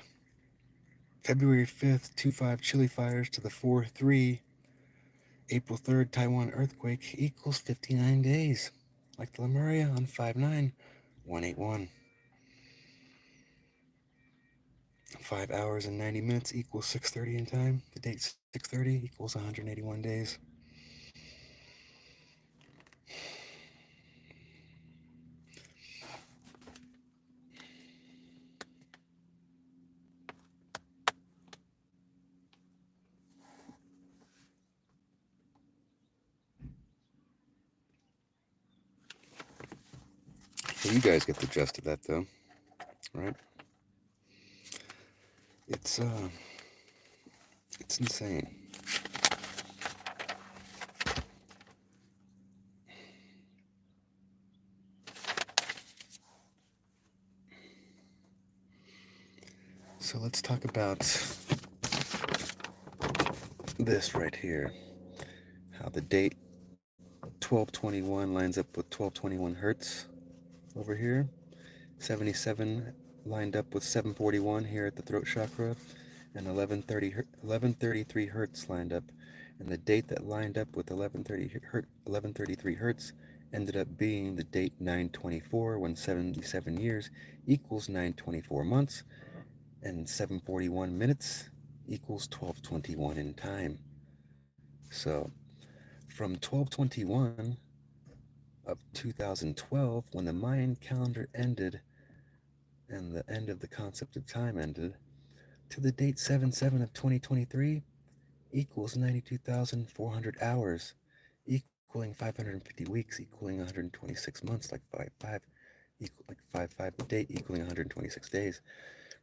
February 5th, 2/5 Chile fires to the 4/3 April 3rd Taiwan earthquake equals 59 days. Like the Lemuria on 5/9, 181. 5 hours and 90 minutes equals 6:30 in time. The date 6:30 equals 181 days. Well, you guys get the gist of that, though, right? It's insane. So let's talk about this right here. How the date 1221 lines up with 1221 hertz over here. 77 lined up with 741 here at the throat chakra, and 1133 hertz lined up. And the date that lined up with 1133 hertz ended up being the date 924, when 77 years equals 924 months, and 741 minutes equals 1221 in time. So from 1221 of 2012, when the Mayan calendar ended and the end of the concept of time ended, to the date 7/7 of 2023 equals 92,400 hours, equaling 550 weeks, equaling 126 months, like 5/5, like 5/5 the date, equaling 126 days,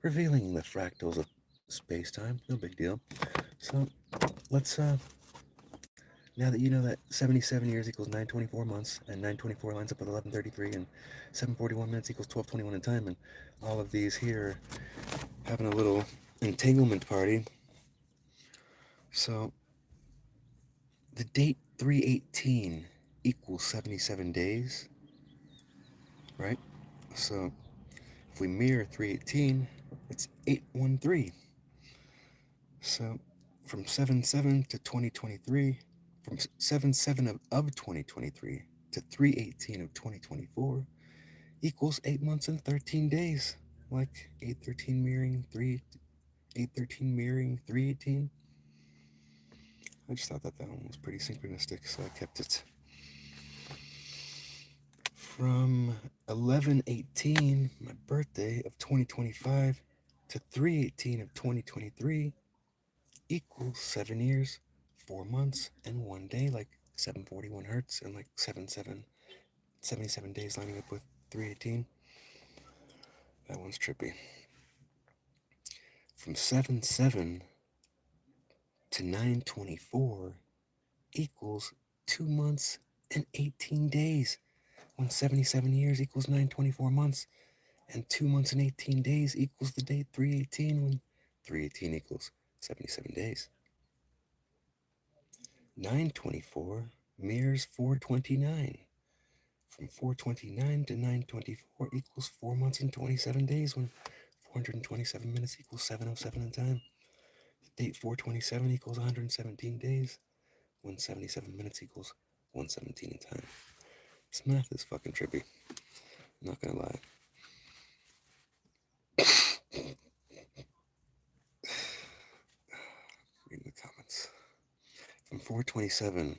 revealing the fractals of space-time. No big deal. So let's now that you know that 77 years equals 924 months, and 924 lines up with 1133, and 741 minutes equals 1221 in time, and all of these here having a little entanglement party. So the date 318 equals 77 days, right? So if we mirror 318, it's 813. So from 7/7 to 2023, from 7/7 of 2023 to 3/18 of 2024 equals 8 months and 13 days. Like 813 mirroring 318. I just thought that one was pretty synchronistic, so I kept it. From 11/18, my birthday of 2025, to 3/18 of 2023 equals 7 years, 4 months, and 1 day, like 741 hertz, and like 77 days lining up with 3/18. That one's trippy. From 7/7 to 9/24 equals 2 months and 18 days, when 77 years equals 924 months, and 2 months and 18 days equals the date 3/18, when 3/18 equals 77 days. 924 mirrors 429. From 429 to 924 equals 4 months and 27 days, when 427 minutes equals 707 in time. Date 427 equals 117 days. 177 minutes equals 117 in time. This math is fucking trippy. I'm not gonna lie. Reading the comments. From 427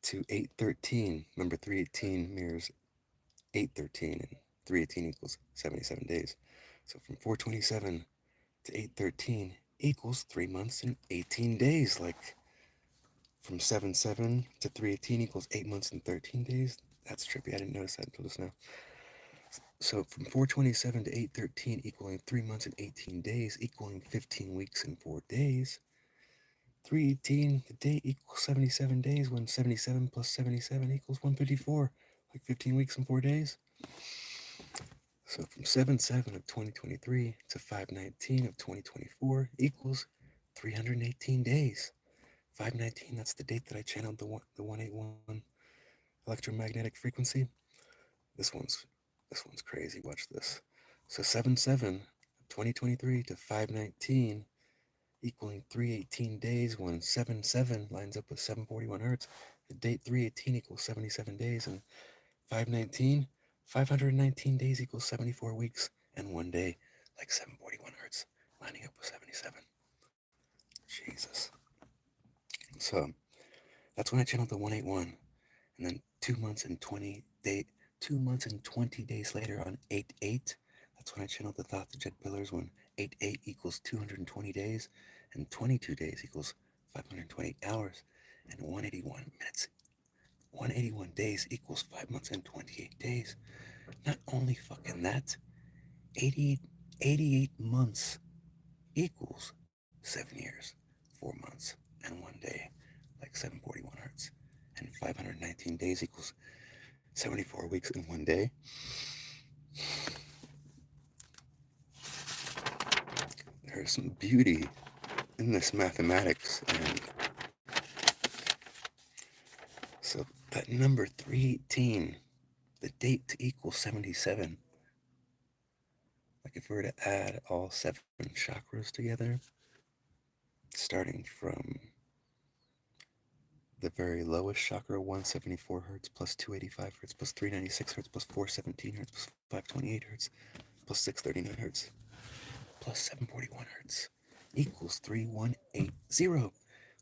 to 813, remember 318 mirrors 813, and 318 equals 77 days. So from 427 to 813 equals 3 months and 18 days. Like from 77 to 318 equals 8 months and 13 days. That's trippy. I didn't notice that until just now. So from 427 to 813 equaling 3 months and 18 days equaling 15 weeks and 4 days. 318, the date equals 77 days when 77 plus 77 equals 154, like 15 weeks and 4 days. So from 7/7 of 2023 to 5/19 of 2024 equals 318 days. 5/19, that's the date that I channeled the 181 electromagnetic frequency. This one's crazy. Watch this. So 7/7 of 2023 to 5/19 equaling 318 days when 7/7 lines up with 741 hertz. The date 318 equals 77 days, and 5/19, 519 days equals 74 weeks and 1 day, like 741 hertz, lining up with 77. Jesus. So that's when I channeled the 181, and then 2 months and 20 days later on 8/8, that's when I channeled the Thought to Jet Pillars, when 8/8 equals 220 days, and 22 days equals 520 hours, and 181 minutes. 181 days equals 5 months and 28 days. Not only fucking that, 88 months equals 7 years, 4 months, and 1 day, like 741 hertz. And 519 days equals 74 weeks and 1 day. There's some beauty in this mathematics, and so that number 318, the date to equal 77, like if we were to add all 7 chakras together, starting from the very lowest chakra, 174 hertz, plus 285 hertz, plus 396 hertz, plus 417 hertz, plus 528 hertz, plus 639 hertz, plus 741 hertz, equals 3180,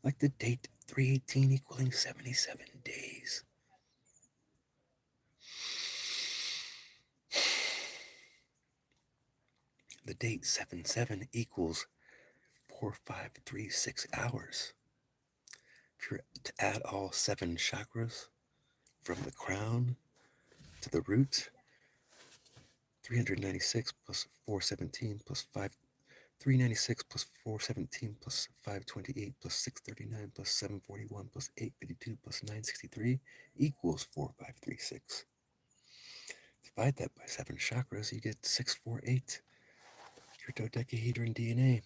like the date 318 equaling 77 days. The date 7/7 equals 4536 hours. If you're to add all 7 chakras from the crown to the root, 396 plus 417 plus 396 plus 417 plus 528 plus 639 plus 741 plus 852 plus 963 equals 4536. Divide that by 7 chakras, you get 648, your dodecahedron DNA.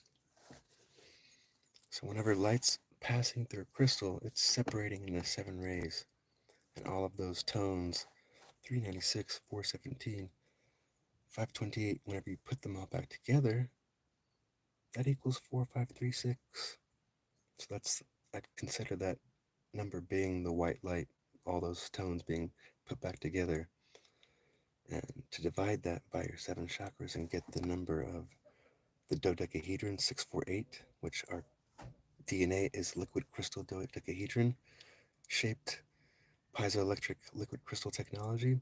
So whenever light's passing through a crystal, it's separating into 7 rays. And all of those tones, 396, 417, 528, whenever you put them all back together, that equals 4536. So I'd consider that number being the white light, all those tones being put back together. And to divide that by your 7 chakras and get the number of the dodecahedron, 648, which our DNA is liquid crystal dodecahedron, shaped piezoelectric liquid crystal technology.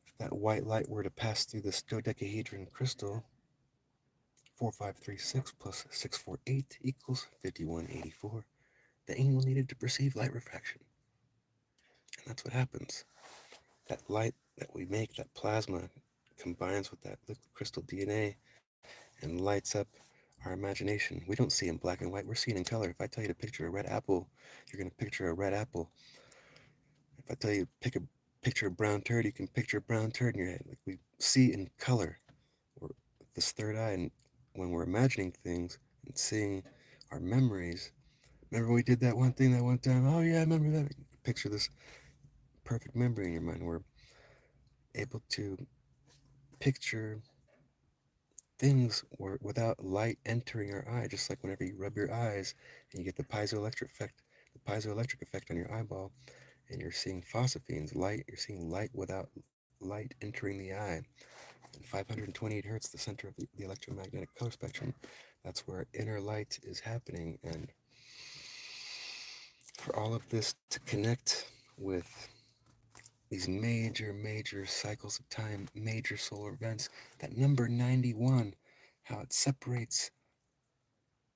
If that white light were to pass through this dodecahedron crystal, 4536 plus 648 equals 5184. The angle needed to perceive light refraction. And that's what happens. That light that we make, that plasma, combines with that liquid crystal DNA and lights up our imagination. We don't see in black and white, we're seeing in color. If I tell you to picture a red apple, you're going to picture a red apple. If I tell you to picture a brown turd, you can picture a brown turd in your head. Like we see in color, or this third eye, and when we're imagining things and seeing our memories. Remember we did that one thing that one time? Oh yeah, I remember that. Picture this perfect memory in your mind. We're able to picture things were without light entering our eye, just like whenever you rub your eyes and you get the piezoelectric effect on your eyeball, and you're seeing phosphenes, light, you're seeing light without light entering the eye. And 528 hertz, the center of the electromagnetic color spectrum, that's where inner light is happening. And for all of this to connect with these major cycles of time, major solar events, that number 91, how it separates,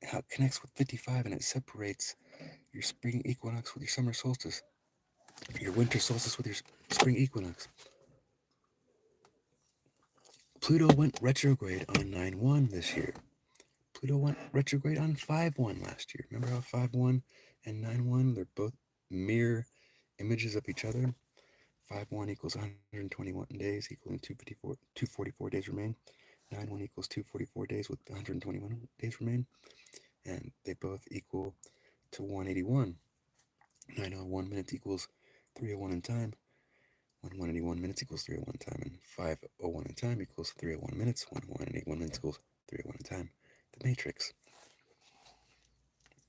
how it connects with 55, and it separates your spring equinox with your summer solstice, your winter solstice with your spring equinox. Pluto went retrograde on 9-1 this year. Pluto went retrograde on 5-1 last year. Remember how 5-1 and 9-1, they're both mirror images of each other? 5-1 equals 121 days, equaling 244 days remain. 9-1 equals 244 days with 121 days remain. And they both equal to 181. 901 minutes equals 301 in time. 181 minutes equals 301 in time. And 501 in time equals 301 minutes. 181 minutes equals 301 in time. The matrix.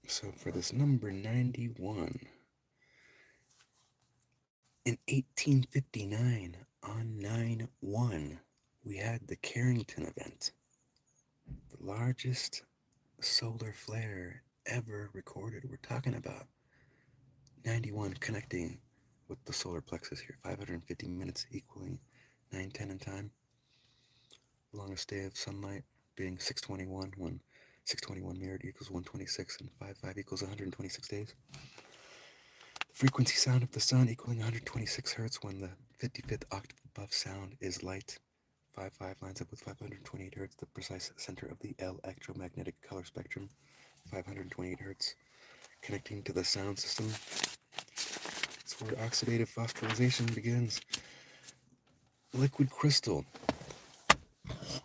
So for this number 91, in 1859, on 9-1, we had the Carrington event, the largest solar flare ever recorded. We're talking about 91 connecting with the solar plexus here, 550 minutes equaling 910 in time. The longest day of sunlight being 621, when 621 mirrored equals 126, and 55 equals 126 days. Frequency sound of the sun equaling 126 hertz when the 55th octave above sound is light. 55 lines up with 528 hertz, the precise center of the electromagnetic color spectrum. 528 hertz, connecting to the sound system. It's where oxidative phosphorylation begins. Liquid crystal.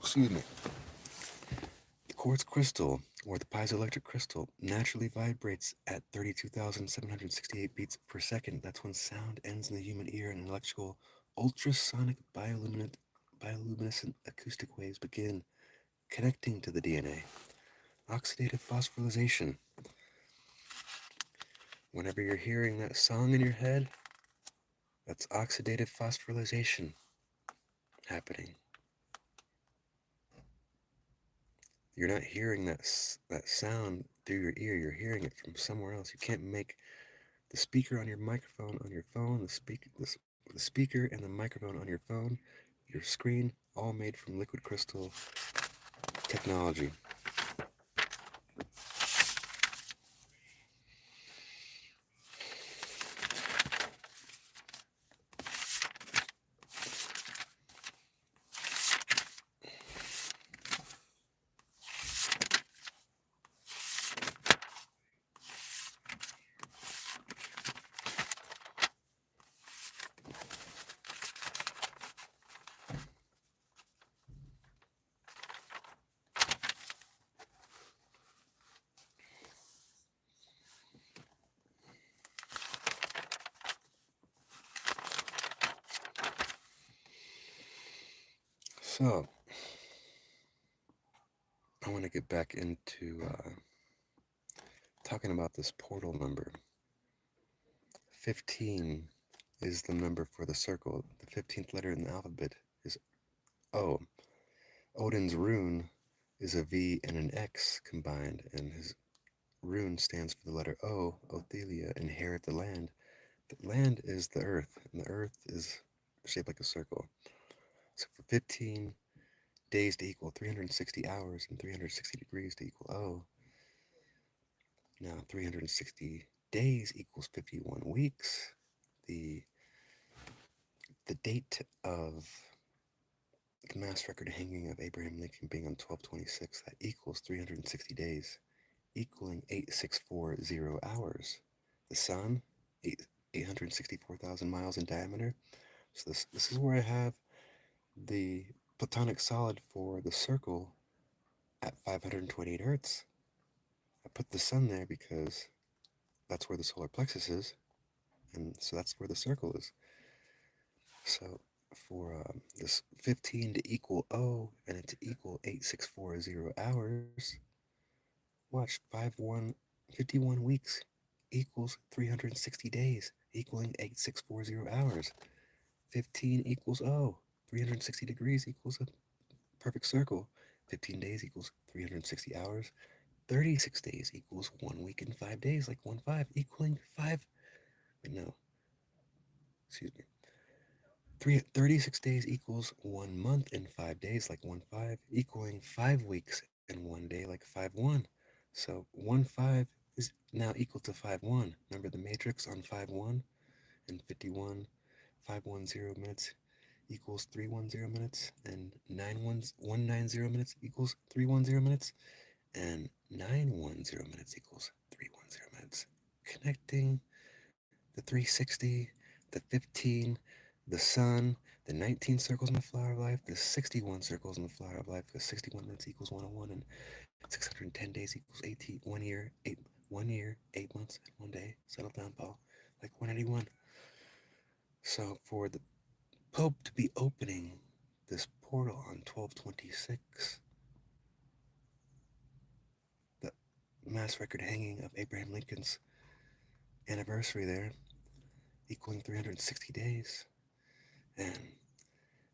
Excuse me. The quartz crystal, or the piezoelectric crystal, naturally vibrates at 32,768 beats per second. That's when sound ends in the human ear and electrical ultrasonic bioluminescent acoustic waves begin connecting to the DNA. Oxidative phosphorylation. Whenever you're hearing that song in your head, that's oxidative phosphorylation happening. You're not hearing that sound through your ear, you're hearing it from somewhere else. You can't make the speaker on your microphone on your phone, the speaker and the microphone on your phone, your screen, all made from liquid crystal technology. So, I want to get back into talking about this portal number. 15 is the number for the circle. The 15th letter in the alphabet is O. Odin's rune is a V and an X combined, and his rune stands for the letter O, Othelia, inherit the land. The land is the earth, and the earth is shaped like a circle. So for 15 days to equal 360 hours and 360 degrees to equal O, now 360 days equals 51 weeks. The date of the mass record hanging of Abraham Lincoln being on 12/26, that equals 360 days, equaling 8640 hours. The sun, 864,000 miles in diameter. So this is where I have the platonic solid for the circle at 528 hertz. I put the sun there because that's where the solar plexus is, and so that's where the circle is. So for this 15 to equal O and it to equal 8640 hours, watch 51 weeks equals 360 days, equaling 8640 hours. 15 equals O. 360 degrees equals a perfect circle. 15 days equals 360 hours. 36 days equals 1 week and 5 days, like 1 5, equaling 5. Wait, no. Excuse me. 36 days equals 1 month and 5 days, like 1 5, equaling 5 weeks and 1 day, like 5 1. So 1 5 is now equal to 5 1. Remember the matrix on 5 1 and 51, 510 minutes equals 310 minutes, and 190 minutes equals 310 minutes, and 910 minutes equals 310 minutes. Connecting the 360, the 15, the sun, the 19 circles in the flower of life, the 61 circles in the flower of life, because 61 minutes equals 101, and 610 days equals 18, 1 year, 8 months, and 1 day. Settle down, Paul. Like 181. So for the Pope to be opening this portal on 1226, the mass record hanging of Abraham Lincoln's anniversary there, equaling 360 days, and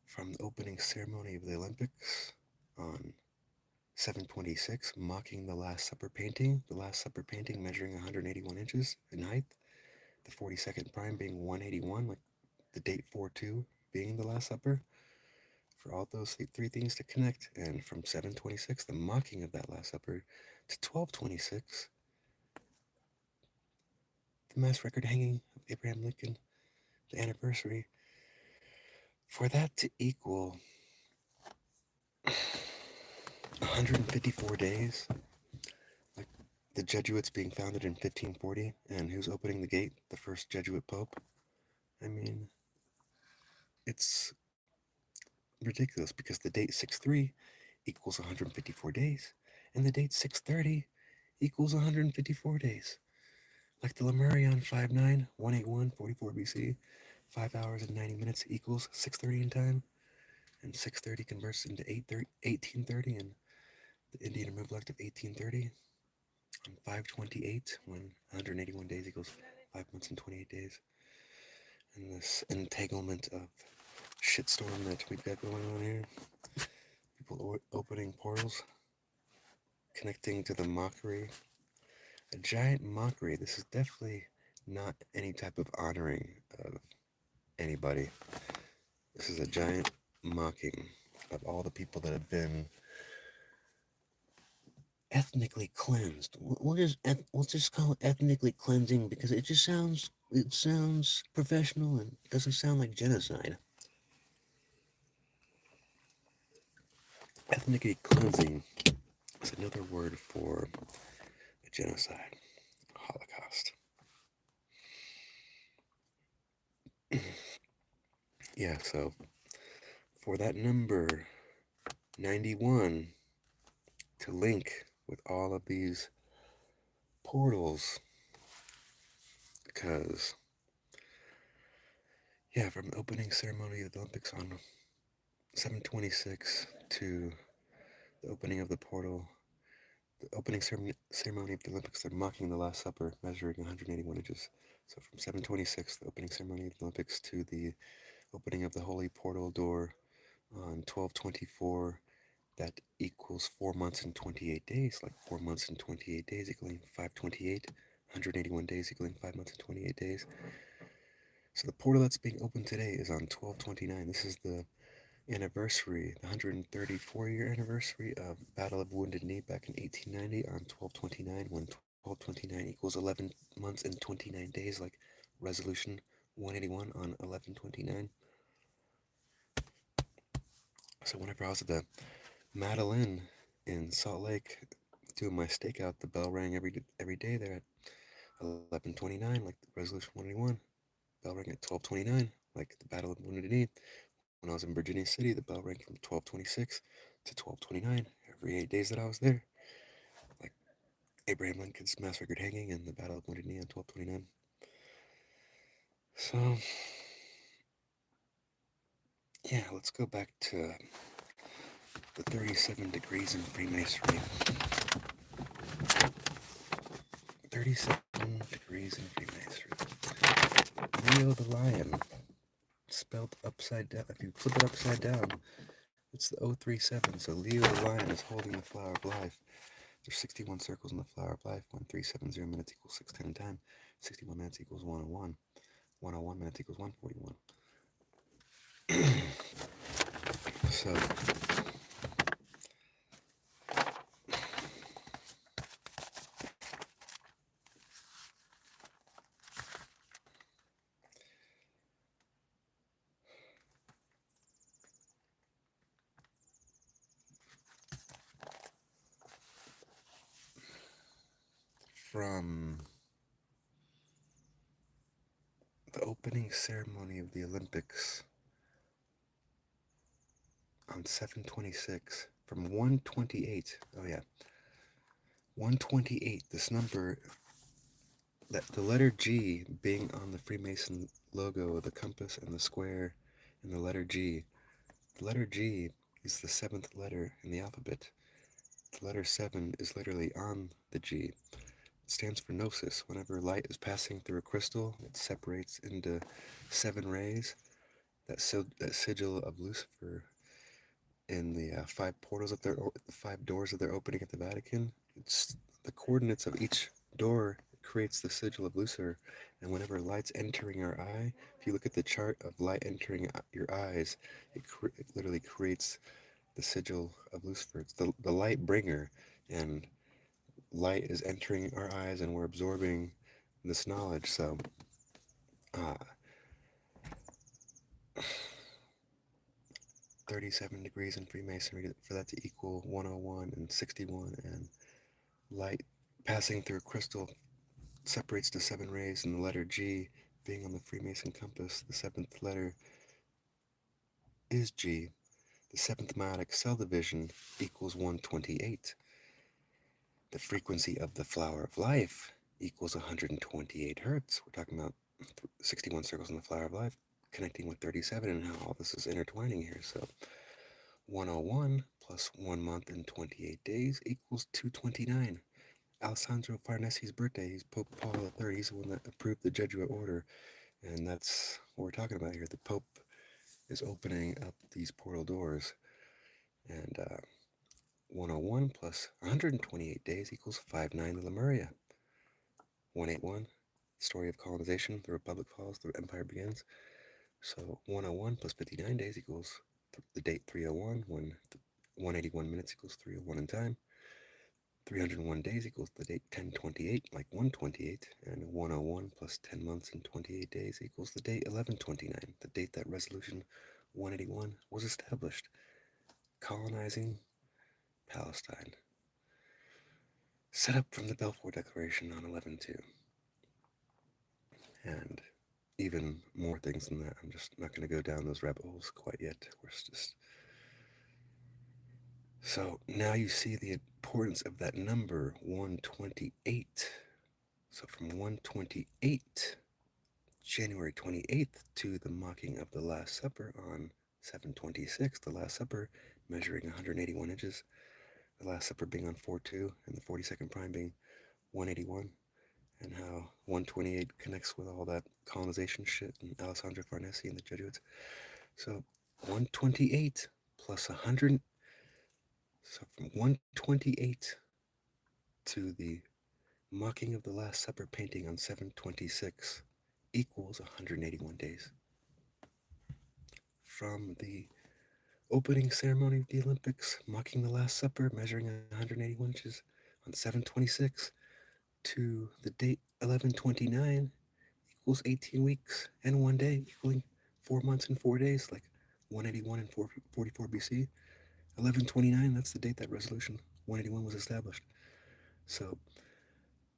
from the opening ceremony of the Olympics on 726, mocking the Last Supper painting, measuring 181 inches in height, the 42nd prime being 181, like the date 4-2 being the Last Supper, for all those three things to connect. And from 726, the mocking of that Last Supper, to 1226, the mass record hanging of Abraham Lincoln, the anniversary, for that to equal 154 days, like the Jesuits being founded in 1540, and who's opening the gate? The first Jesuit Pope. I mean, it's ridiculous because the date 6-3 equals 154 days, and the date 6-30 equals 154 days. Like the Lemurian 5-9, 181, 44 BC, 5 hours and 90 minutes equals 6:30 in time, and 6:30 converts into 1830, and the Indian Remove Act of 1830 on 5/28, when 181 days equals 5 months and 28 days. And this entanglement of shitstorm that we've got going on here. People opening portals, connecting to the mockery. A giant mockery. This is definitely not any type of honoring of anybody. This is a giant mocking of all the people that have been ethnically cleansed. We'll just call it ethnically cleansing because it sounds professional and doesn't sound like genocide. Ethnically cleansing is another word for a genocide, a Holocaust. Yeah, so for that number 91 to link with all of these portals, because yeah, from the opening ceremony of the Olympics on 726 to the opening of the portal, the opening ceremony of the Olympics, they're mocking the Last Supper, measuring 181 inches. So from 726, the opening ceremony of the Olympics, to the opening of the Holy Portal door on 1224, that equals 4 months and 28 days, like 4 months and 28 days equaling 528, 181 days equaling 5 months and 28 days. So the portal that's being opened today is on 1229. This is the anniversary, the 134-year anniversary of Battle of Wounded Knee back in 1890 on 1229, when 1229 equals 11 months and 29 days, like Resolution 181 on 11/29. So whenever I was at the Madeline in Salt Lake doing my stakeout, the bell rang every day there at 11/29, like the Resolution 181. Bell rang at 12/29, like the Battle of Wounded Knee. When I was in Virginia City, the bell rang from 12/26 to 12/29 every 8 days that I was there. Like Abraham Lincoln's mass record hanging and the Battle of Wounded Knee on 12/29. So Yeah, let's go back to the 37 degrees in Freemasonry. 37 degrees in Freemasonry. Leo the Lion, spelled upside down. If you flip it upside down, it's the 037. So Leo the Lion is holding the flower of life. There's 61 circles in the flower of life. 1370 minutes equals 610 time. 61 minutes equals 101. 101 minutes equals 141. So from the opening ceremony of the Olympics on 7/26, from 128, oh yeah, 128, this number, that the letter G being on the Freemason logo, the compass and the square and the letter G. The letter G is the 7th letter in the alphabet. The letter 7 is literally on the G. It stands for gnosis. Whenever light is passing through a crystal, it separates into 7 rays. That sigil of Lucifer in the 5 portals of the 5 doors that they're opening at the Vatican. It's the coordinates of each door creates the sigil of Lucifer, and whenever light's entering our eye, if you look at the chart of light entering your eyes, it literally creates the sigil of Lucifer. It's the light bringer, and light is entering our eyes, and we're absorbing this knowledge. So, 37 degrees in Freemasonry, for that to equal 101 and 61, and light passing through a crystal separates to 7 rays, and the letter G being on the Freemason compass, the 7th letter is G. The 7th meiotic cell division equals 128. The frequency of the flower of life equals 128 hertz. We're talking about 61 circles in the flower of life connecting with 37 and how all this is intertwining here. So 101 plus 1 month and 28 days equals 229. Alessandro Farnesi's birthday. He's Pope Paul III. He's the one that approved the Jesuit order, and that's what we're talking about here. The Pope is opening up these portal doors, and 101 plus 128 days equals 59 the Lemuria. 181, story of colonization, the Republic falls, the Empire begins. So 101 plus 59 days equals the date 301, when 181 minutes equals 301 in time. 301 days equals the date 1028, like 128, and 101 plus 10 months and 28 days equals the date 1129, the date that Resolution 181 was established, colonizing Palestine. Set up from the Balfour Declaration on 11/2. And even more things than that. I'm just not going to go down those rabbit holes quite yet. So now you see the importance of that number 128. So from 128, January 28th, to the mocking of the Last Supper on 7/26, the Last Supper measuring 181 inches, the Last Supper being on 4/2, and the 42nd prime being 181, and how 128 connects with all that colonization shit and Alessandro Farnesi and the Jesuits. So 128 plus 100, so from 128 to the mocking of the Last Supper painting on 7/26 equals 181 days. From the opening ceremony of the Olympics, mocking the Last Supper, measuring 181 inches on 7/26, to the date 11/29 equals 18 weeks and 1 day, equaling 4 months and 4 days, like 181 and 444 BC. 11/29, that's the date that Resolution 181 was established. So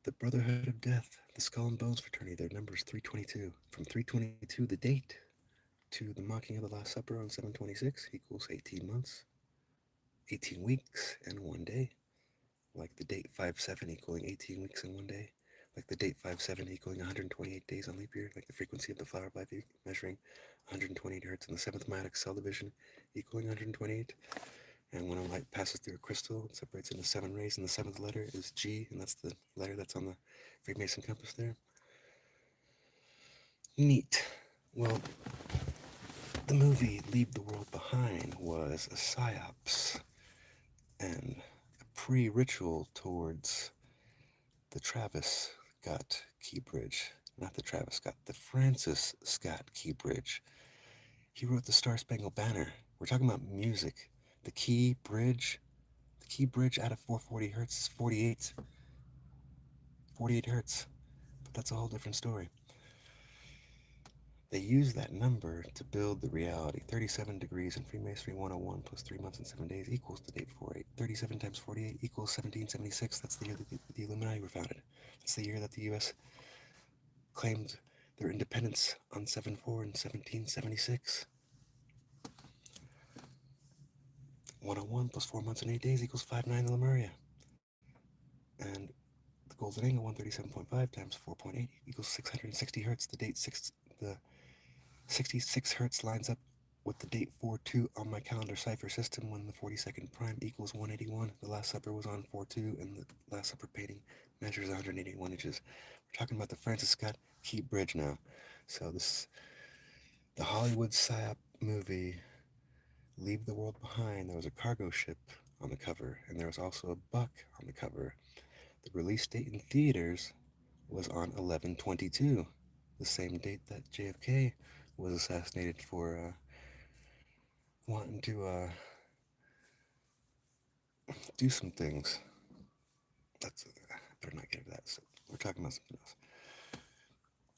the Brotherhood of Death, the Skull and Bones Fraternity, their number is 322. From 322, the date, to the mocking of the Last Supper on 7/26 equals 18 months, 18 weeks, and 1 day. Like the date 5/7 equaling 18 weeks and 1 day. like the date 5/7 equaling 128 days on leap year, like the frequency of the flower of life measuring 128 hertz, and the seventh meiotic cell division equaling 128. And when a light passes through a crystal, it separates into 7 rays, and the seventh letter is G, and that's the letter that's on the Freemason compass there. Neat. Well, the movie Leave the World Behind was a psyops and a pre-ritual towards the Travis Scott Key Bridge. Not the Travis Scott, the Francis Scott Key Bridge. He wrote the Star Spangled Banner. We're talking about music. The Key Bridge out of 440 hertz is 48 hertz. But that's a whole different story. They use that number to build the reality. 37 degrees in Freemasonry 101 plus 3 months and 7 days equals the date 48. 37 times 48 equals 1776. That's the year that the Illuminati were founded. That's the year that the U.S. claimed their independence on 7/4 in 1776. 101 plus 4 months and 8 days equals 59 Lemuria. And the golden angle 137.5 times 4.8 equals 660 hertz. The 66 hertz lines up with the date 4/2 on my calendar cipher system when the 42nd prime equals 181. The Last Supper was on 4/2, and the Last Supper painting measures 181 inches. We're talking about the Francis Scott Key Bridge now. So the Hollywood psyop movie Leave the World Behind. There was a cargo ship on the cover, and there was also a buck on the cover. The release date in theaters was on 11/22, the same date that JFK was assassinated for wanting to do some things. I better not get into that. So we're talking about something else.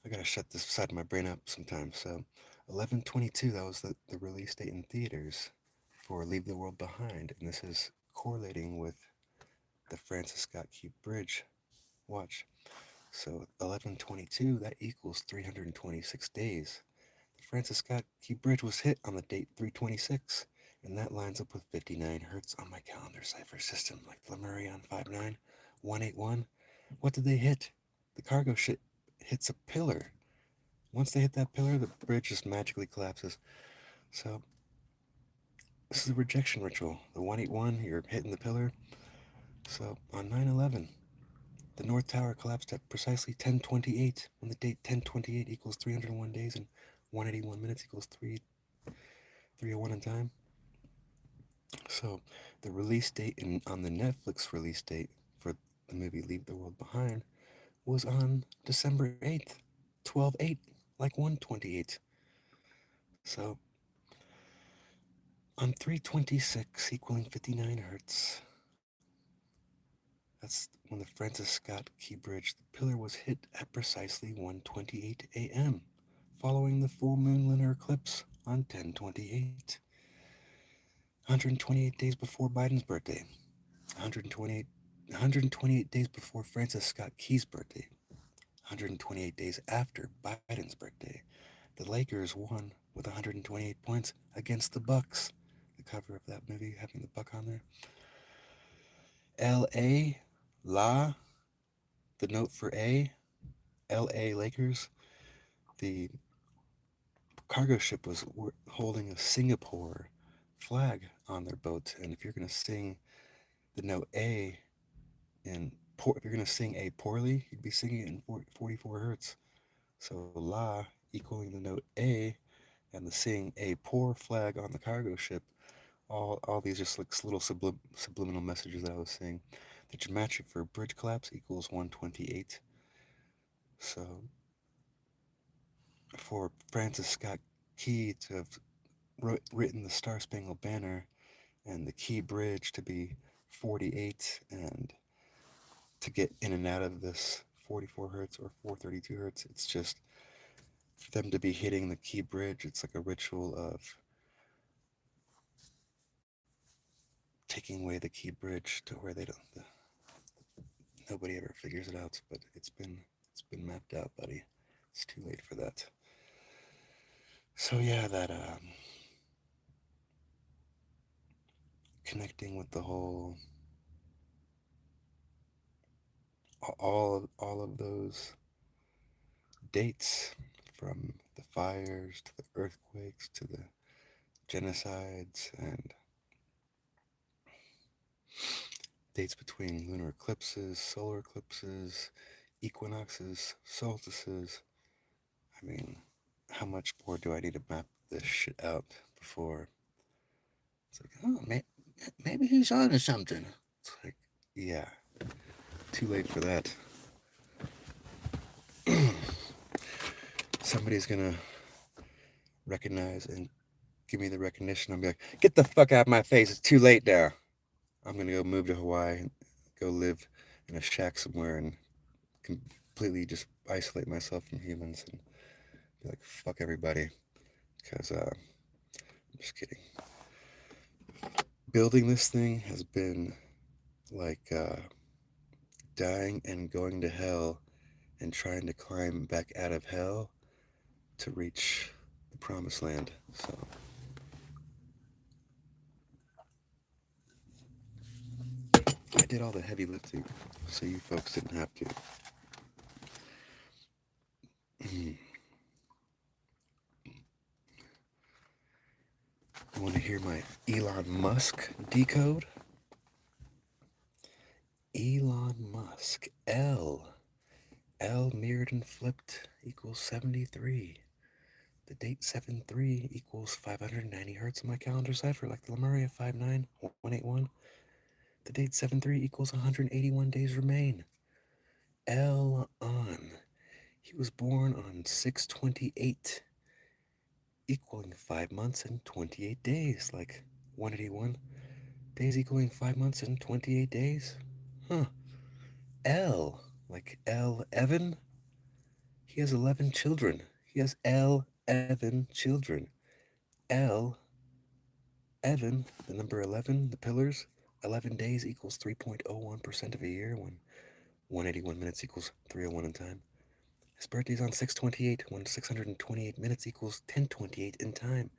I gotta shut this side of my brain up sometimes. So 11/22, that was the release date in theaters for Leave the World Behind, and this is correlating with the Francis Scott Key Bridge watch. So 11/22, that equals 326 days. The Francis Scott Key Bridge was hit on the date 326, and that lines up with 59 hertz on my calendar cipher system, like Lemurion 59181. What did they hit? The cargo ship hits a pillar. Once they hit that pillar, the bridge just magically collapses. So this is a rejection ritual. The 181, you're hitting the pillar. So on 9/11, the North Tower collapsed at precisely 10:28, when the date 10:28 equals 301 days and 181 minutes equals 301 in time. So the release date on the Netflix release date for the movie Leave the World Behind was on December 8th, 12/8, like 128. So on 326 equaling 59 hertz, that's when the Francis Scott Key Bridge, the pillar was hit at precisely 1:28 a.m., following the full moon lunar eclipse on 10/28. 128 days before Biden's birthday. 128 days before Francis Scott Key's birthday. 128 days after Biden's birthday. The Lakers won with 128 points against the Bucks. The cover of that movie having the Buck on there. L.A. La, the note for A, L.A. Lakers. The cargo ship was holding a Singapore flag on their boat, and if you're going to sing the note A if you're going to sing A poorly, you'd be singing it in 44 hertz. So La equaling the note A, and the sing A poor flag on the cargo ship. All these just like little subliminal messages that I was saying. The gematria for bridge collapse equals 128. So for Francis Scott Key to have written the Star Spangled Banner and the Key Bridge to be 48, and to get in and out of this 44 hertz or 432 hertz, it's just for them to be hitting the Key Bridge, it's like a ritual of taking away the Key Bridge to where nobody ever figures it out. But it's been mapped out, buddy. It's too late for that. So yeah, that connecting with the whole all of those dates, from the fires to the earthquakes to the genocides and dates between lunar eclipses, solar eclipses, equinoxes, solstices. I mean, how much more do I need to map this shit out before it's like, oh, maybe he's on to something? It's like, yeah, too late for that. Somebody's gonna recognize and give me the recognition. I'll be like, get the fuck out of my face. It's too late now. I'm gonna go move to Hawaii and go live in a shack somewhere and completely just isolate myself from humans and be like, fuck everybody. Because, I'm just kidding. Building this thing has been like dying and going to hell and trying to climb back out of hell to reach the promised land. So I did all the heavy lifting so you folks didn't have to. You want to hear my Elon Musk decode? Elon Musk, L mirrored and flipped equals 73. The date 7-3 equals 590 hertz on my calendar cipher, like the Lemuria 59181. The date 7-3 equals 181 days remain. L on. He was born on 6/28, equaling 5 months and 28 days, like 181 days equaling 5 months and 28 days. Huh. L, like L Evan. He has 11 children. He has L Evan children. L Evan, the number 11, the pillars, 11 days equals 3.01% of a year, when 181 minutes equals 301 in time. His birthday's on 6/28, when 628 minutes equals 10/28 in time,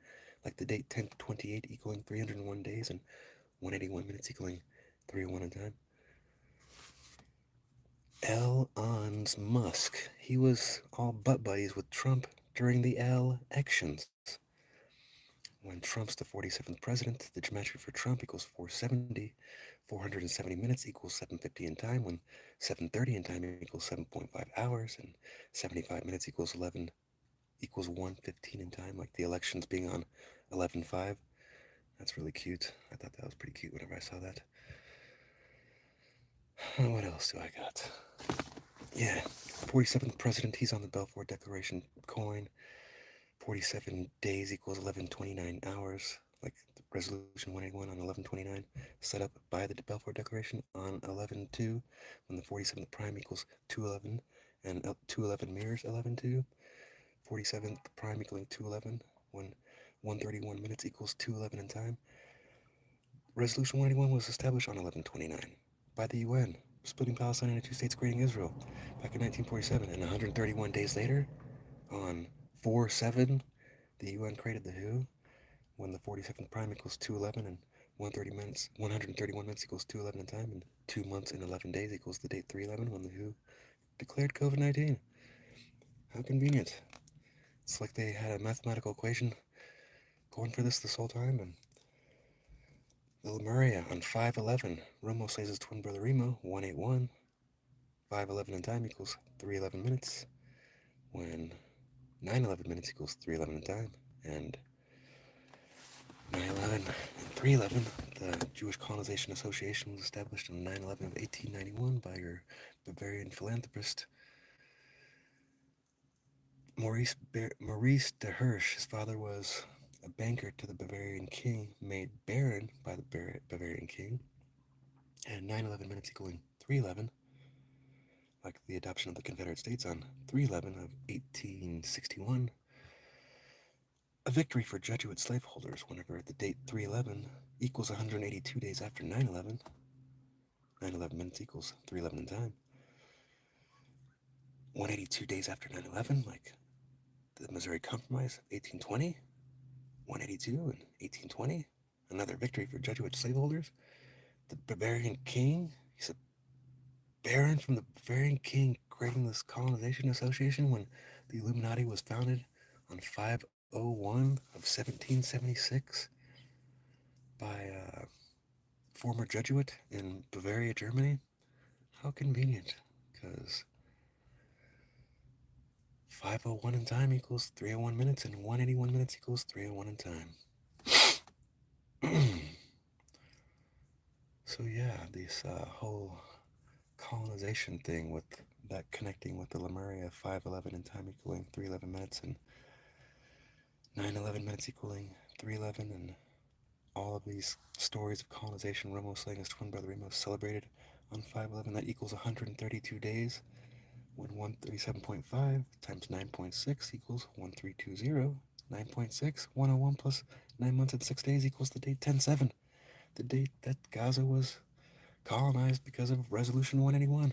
like the date 10/28 equaling 301 days and 181 minutes equaling 301 in time. Elon's Musk. He was all butt buddies with Trump during the elections. When Trump's the 47th president, the geometry for Trump equals 470. 470 minutes equals 750 in time, when 730 in time equals 7.5 hours, and 75 minutes equals 115 in time, like the elections being on 11/5. That's really cute. I thought that was pretty cute whenever I saw that. What else do I got? Yeah, 47th president, he's on the Balfour Declaration coin. 47 days equals 1129 hours, like Resolution 181 on 1129, set up by the Balfour Declaration on 11/2, when the 47th prime equals 211, and 211 mirrors 11/2. 47th prime equaling 211, when 131 minutes equals 211 in time. Resolution 181 was established on 1129 by the UN, splitting Palestine into 2 states, creating Israel, back in 1947, and 131 days later, on 4/7, the UN created the WHO, when the 47th prime equals 211, and 131 minutes equals 211 in time, and 2 months and 11 days equals the date 311, when the WHO declared COVID-19. How convenient. It's like they had a mathematical equation going for this whole time. And the Lemuria on 5/11, Romo slays his twin brother Remo, 181. 5/11 in time equals 311 minutes, when 9/11 minutes equals 311 in time, and 9/11 and 3/11, the Jewish Colonization Association was established on 9/11 of 1891 by your Bavarian philanthropist Maurice de Hirsch. His father was a banker to the Bavarian king, made baron by the Bavarian king, and 9/11 minutes equaling 3/11, like the adoption of the Confederate States on 3/11 of 1861. A victory for Jesuit slaveholders whenever the date 3/11 equals 182 days after 9/11. 9/11 minutes equals 3/11 in time. 182 days after 9/11, like the Missouri Compromise, 1820. 182 and 1820. Another victory for Jesuit slaveholders. The Bavarian king, he said, baron from the Bavarian king creating this colonization association when the Illuminati was founded on 501 of 1776 by a former Jesuit in Bavaria, Germany. How convenient, because 501 in time equals 301 minutes, and 181 minutes equals 301 in time. So yeah, this whole colonization thing with that connecting with the Lemuria 511 in time equaling 311 minutes and 911 minutes equaling 311, and all of these stories of colonization, Romo slaying his twin brother Remo celebrated on 511, that equals 132 days, when 137.5 times 9.6 equals 1320. 9.6, 101 plus 9 months and 6 days equals the date 10/7, the date that Gaza was colonized because of Resolution 181.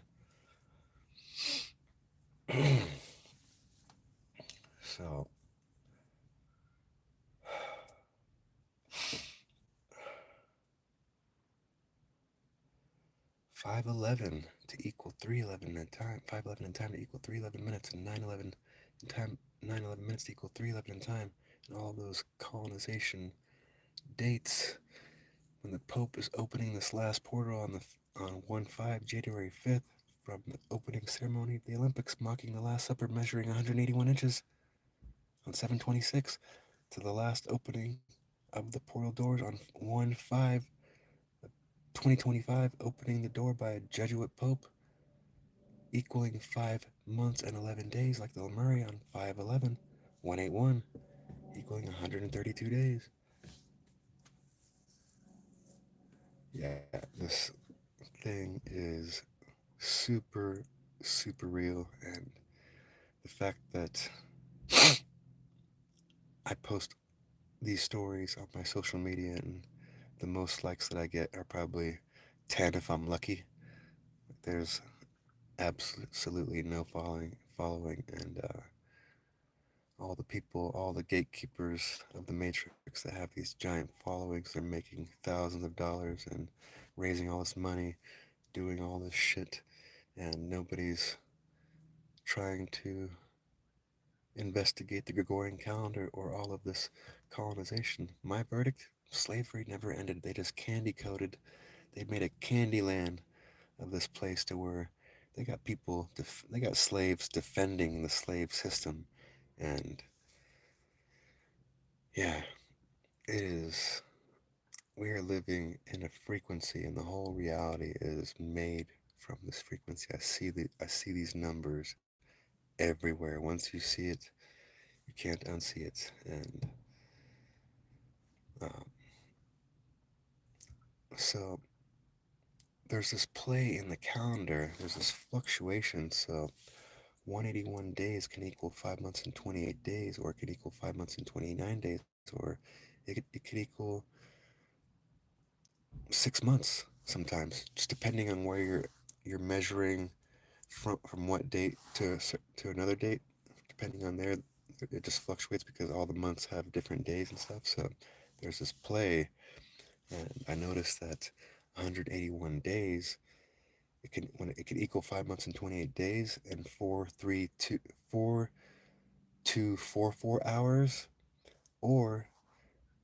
So, 511 to equal 311 in time, 511 in time to equal 311 minutes, and 911 in time, 911 minutes to equal 311 in time, and all of those colonization dates when the Pope is opening this last portal on 1/5 January 5th, from the opening ceremony of the Olympics, mocking the Last Supper, measuring 181 inches on 7/26, to the last opening of the portal doors on 1/5 2025, opening the door by a Jesuit Pope, equaling 5 months and 11 days, like the Lemuria on 5/11, 181, equaling 132 days. Yeah, this thing is super, super real, and the fact that I post these stories on my social media and the most likes that I get are probably 10 if I'm lucky. There's absolutely no following, and all the people, all the gatekeepers of the Matrix that have these giant followings, they're making thousands of dollars and raising all this money, doing all this shit, and nobody's trying to investigate the Gregorian calendar or all of this colonization. My verdict: slavery never ended. They just candy coated. They made a candy land of this place to where they got people, they got slaves defending the slave system. And yeah, it is, we are living in a frequency, and the whole reality is made from this frequency. I see these numbers everywhere. Once you see it, you can't unsee it. And um, so there's this play in the calendar, there's this fluctuation. So 181 days can equal 5 months and 28 days, or it could equal 5 months and 29 days, or it could equal 6 months sometimes, just depending on where you're measuring from what date to another date. Depending on there, it just fluctuates because all the months have different days and stuff. So there's this play, and I noticed that 181 days, it can equal 5 months and 28 days and 4 to 4 hours, or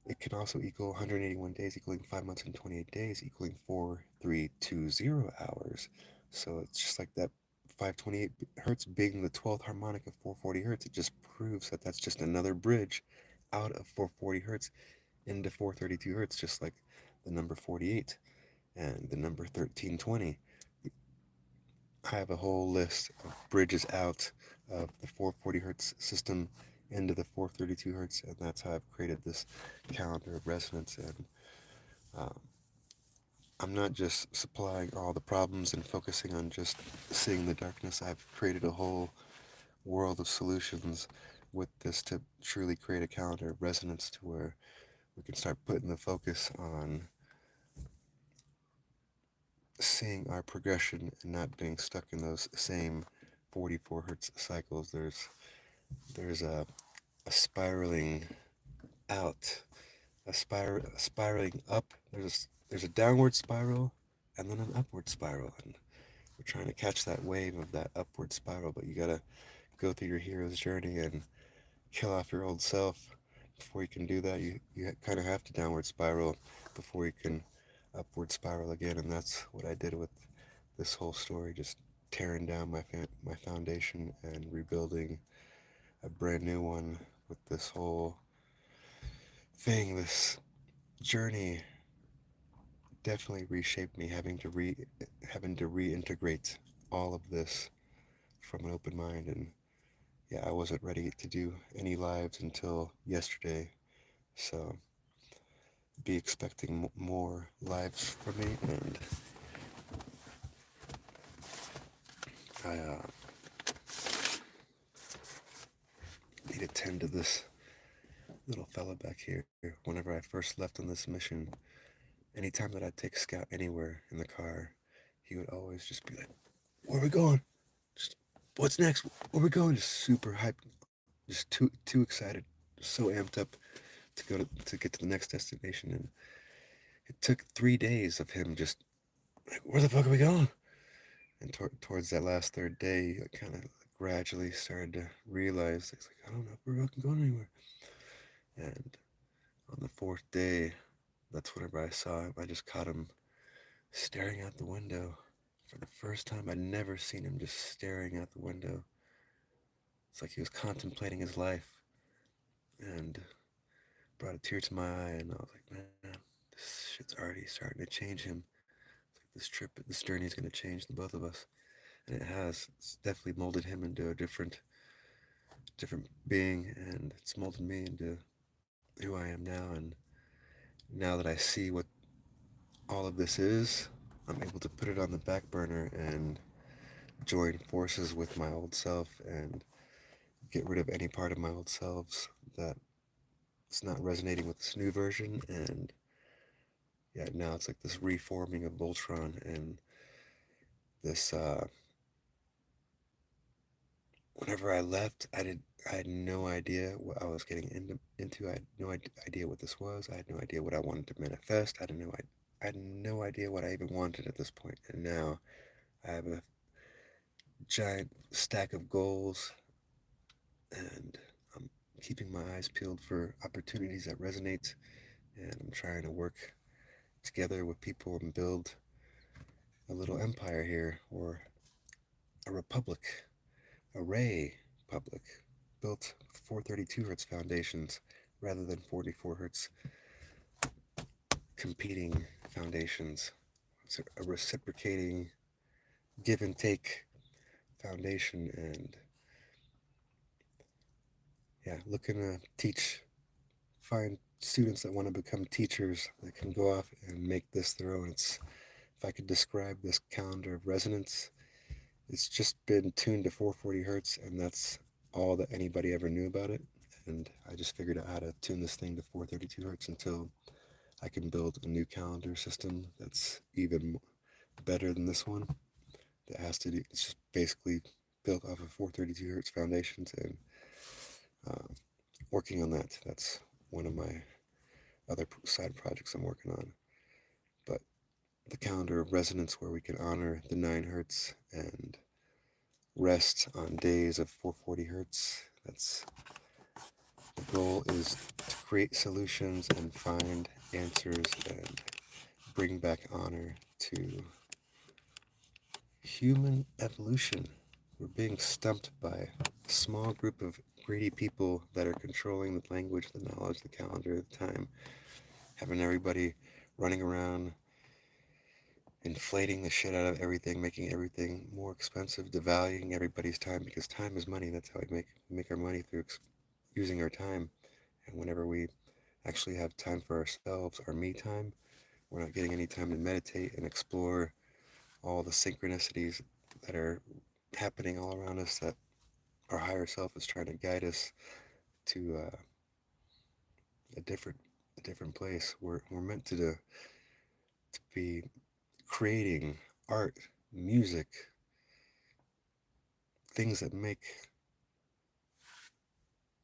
it can also equal 181 days equaling 5 months and 28 days equaling 4320 hours. So it's just like that 528 hertz being the 12th harmonic of 440 hertz. It just proves that that's just another bridge out of 440 hertz into 432 hertz, just like the number 48 and the number 1320. I have a whole list of bridges out of the 440 hertz system into the 432 hertz, and that's how I've created this calendar of resonance. And um, I'm not just supplying all the problems and focusing on just seeing the darkness. I've created a whole world of solutions with this to truly create a calendar of resonance to where we can start putting the focus on seeing our progression and not being stuck in those same 44 hertz cycles. There's a spiraling out, a spiraling up. There's a downward spiral and then an upward spiral, and We're trying to catch that wave of that upward spiral, but you gotta go through your hero's journey and kill off your old self. Before you can do that, you kind of have to downward spiral before you can upward spiral again, and that's what I did with this whole story, just tearing down my foundation and rebuilding a brand new one with this whole thing. This journey definitely reshaped me, having to reintegrate all of this from an open mind. And yeah, I wasn't ready to do any lives until yesterday, so be expecting more lives from me. And I need to tend to this little fella back here. Whenever I first left on this mission, anytime that I'd take Scout anywhere in the car, he would always just be like, "Where are we going? Just what's next? Where are we going?" Just super hyped, just too excited, so amped up to to get to the next destination. And it took 3 days of him just like, "Where the fuck are we going?" And towards that last third day, I kind of gradually started to realize, it's like, I don't know if we're fucking going anywhere. And on the fourth day, that's whenever I saw him, I just caught him staring out the window. For the first time, I'd never seen him just staring out the window. It's like he was contemplating his life, and brought a tear to my eye. And I was like, man, this shit's already starting to change him. It's like this journey is going to change the both of us, and it has. It's definitely molded him into a different being, and it's molded me into who I am now. And now that I see what all of this is, I'm able to put it on the back burner and join forces with my old self and get rid of any part of my old selves that it's not resonating with this new version. And yeah, now it's like this reforming of Voltron, and this whenever I left, I had no idea what I was getting into. I had no idea what this was. I had no idea what I wanted to manifest. I had no idea what I even wanted at this point. And now I have a giant stack of goals, and I'm keeping my eyes peeled for opportunities that resonate, and I'm trying to work together with people and build a little empire here, or a republic, a Ray public, built with 432 hertz foundations rather than 44 hertz competing foundations. It's a reciprocating give and take foundation. And yeah, looking to find students that want to become teachers that can go off and make this their own. If I could describe this calendar of resonance, it's just been tuned to 440 hertz, and that's all that anybody ever knew about it. And I just figured out how to tune this thing to 432 hertz until I can build a new calendar system that's even better than this one. It's just basically built off of 432 hertz foundations, and uh, working on that. That's one of my other side projects I'm working on. But the calendar of resonance, where we can honor the 9 hertz and rest on days of 440 hertz. The goal is to create solutions and find answers and bring back honor to human evolution. We're being stumped by a small group of greedy people that are controlling the language, the knowledge, the calendar, the time, having everybody running around inflating the shit out of everything, making everything more expensive, devaluing everybody's time, because time is money. That's how we make our money, through using our time. And whenever we actually have time for ourselves, our me time, we're not getting any time to meditate and explore all the synchronicities that are happening all around us, that our higher self is trying to guide us to a different place. We're meant to be creating art, music, things that make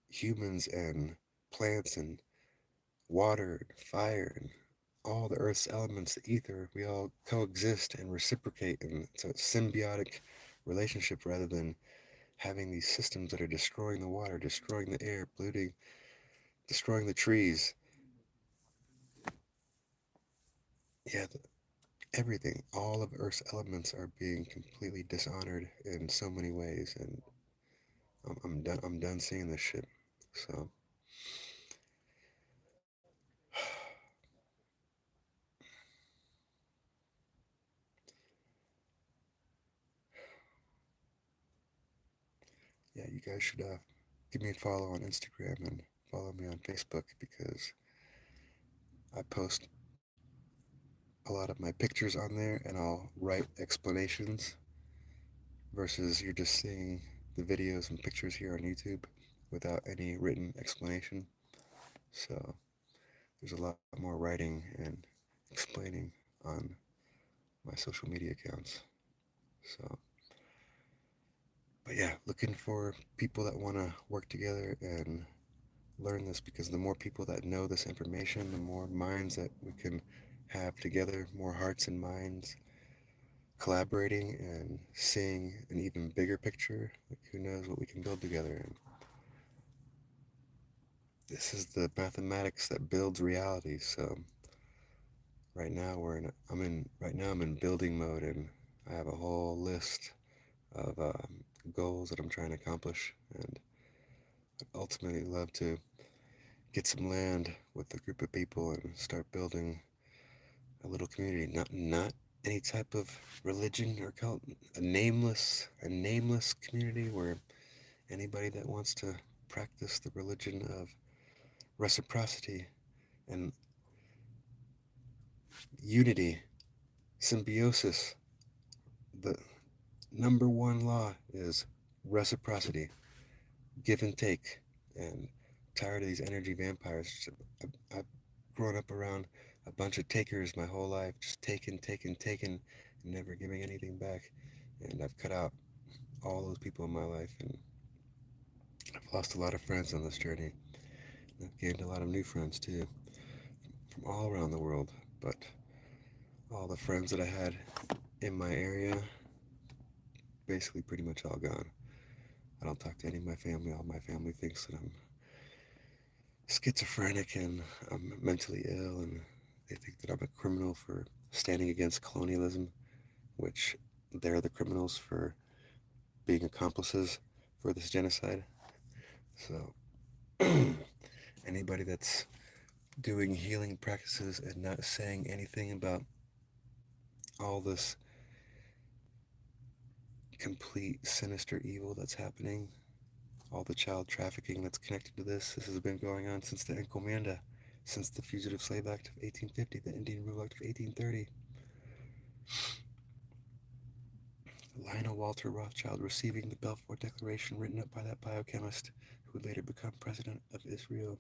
humans and plants and water and fire and all the Earth's elements, the ether, we all coexist and reciprocate, and it's a symbiotic relationship rather than having these systems that are destroying the water, destroying the air, polluting, destroying the trees. Yeah, everything, all of Earth's elements are being completely dishonored in so many ways, and I'm done. I'm done seeing this shit. So, yeah, you guys should give me a follow on Instagram and follow me on Facebook because I post a lot of my pictures on there and I'll write explanations versus you're just seeing the videos and pictures here on YouTube without any written explanation. So there's a lot more writing and explaining on my social media accounts. So, but yeah, looking for people that want to work together and learn this because the more people that know this information, the more minds that we can have together, more hearts and minds collaborating and seeing an even bigger picture. Like, who knows what we can build together? And this is the mathematics that builds reality. So right now I'm in building mode, and I have a whole list of goals that I'm trying to accomplish, and I'd ultimately love to get some land with a group of people and start building a little community. Not any type of religion or cult, a nameless community where anybody that wants to practice the religion of reciprocity and unity, symbiosis, the number one law is reciprocity, give and take. And tired of these energy vampires. I've grown up around a bunch of takers my whole life, just taking, and never giving anything back. And I've cut out all those people in my life, and I've lost a lot of friends on this journey. And I've gained a lot of new friends too, from all around the world. But all the friends that I had in my area, basically pretty much all gone. I don't talk to any of my family. All my family thinks that I'm schizophrenic and I'm mentally ill, and they think that I'm a criminal for standing against colonialism, which they're the criminals for being accomplices for this genocide. So, anybody that's doing healing practices and not saying anything about all this complete sinister evil that's happening, all the child trafficking that's connected to this has been going on since the Encomienda, since the Fugitive Slave Act of 1850, the Indian Removal Act of 1830. Lionel Walter Rothschild receiving the Balfour Declaration written up by that biochemist who would later become president of Israel.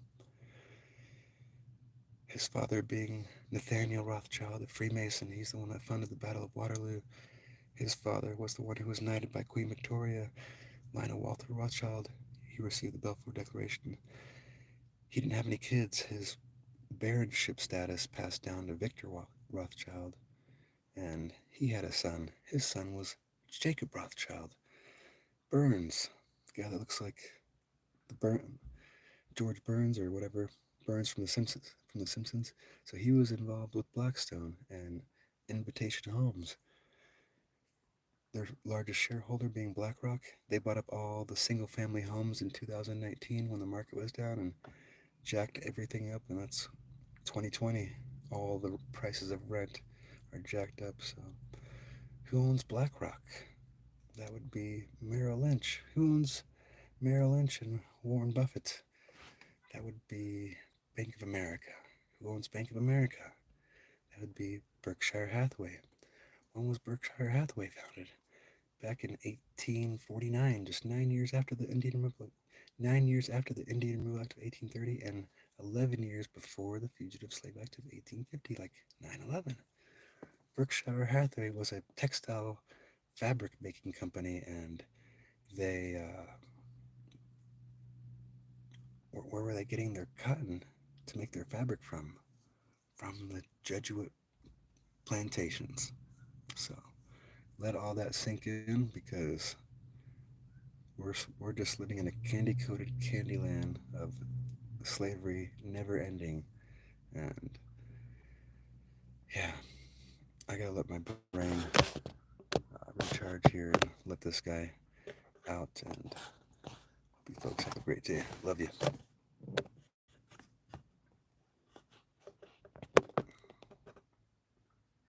His father being Nathaniel Rothschild, a Freemason. He's the one that funded the Battle of Waterloo. His father was the one who was knighted by Queen Victoria. Lionel Walter Rothschild, he received the Balfour Declaration. He didn't have any kids. His baronship status passed down to Victor Rothschild, and he had a son. His son was Jacob Rothschild. Burns, the guy that looks like the George Burns or whatever, Burns from The Simpsons. So he was involved with Blackstone and Invitation Homes. Their largest shareholder being BlackRock. They bought up all the single-family homes in 2019 when the market was down and jacked everything up, and that's 2020. All the prices of rent are jacked up. So who owns BlackRock? That would be Merrill Lynch. Who owns Merrill Lynch and Warren Buffett? That would be Bank of America. Who owns Bank of America? That would be Berkshire Hathaway. When was Berkshire Hathaway founded? Back in 1849, just 9 years after the Indian Removal. 9 years after the Indian Removal Act of 1830, and 11 years before the Fugitive Slave Act of 1850, like 9/11. Berkshire Hathaway was a textile fabric making company, and they where were they getting their cotton to make their fabric from? From the Jesuit plantations. So let all that sink in, because we're just living in a candy-coated candy land of slavery never ending. And yeah, I gotta let my brain recharge here and let this guy out. And hope you folks have a great day. Love you.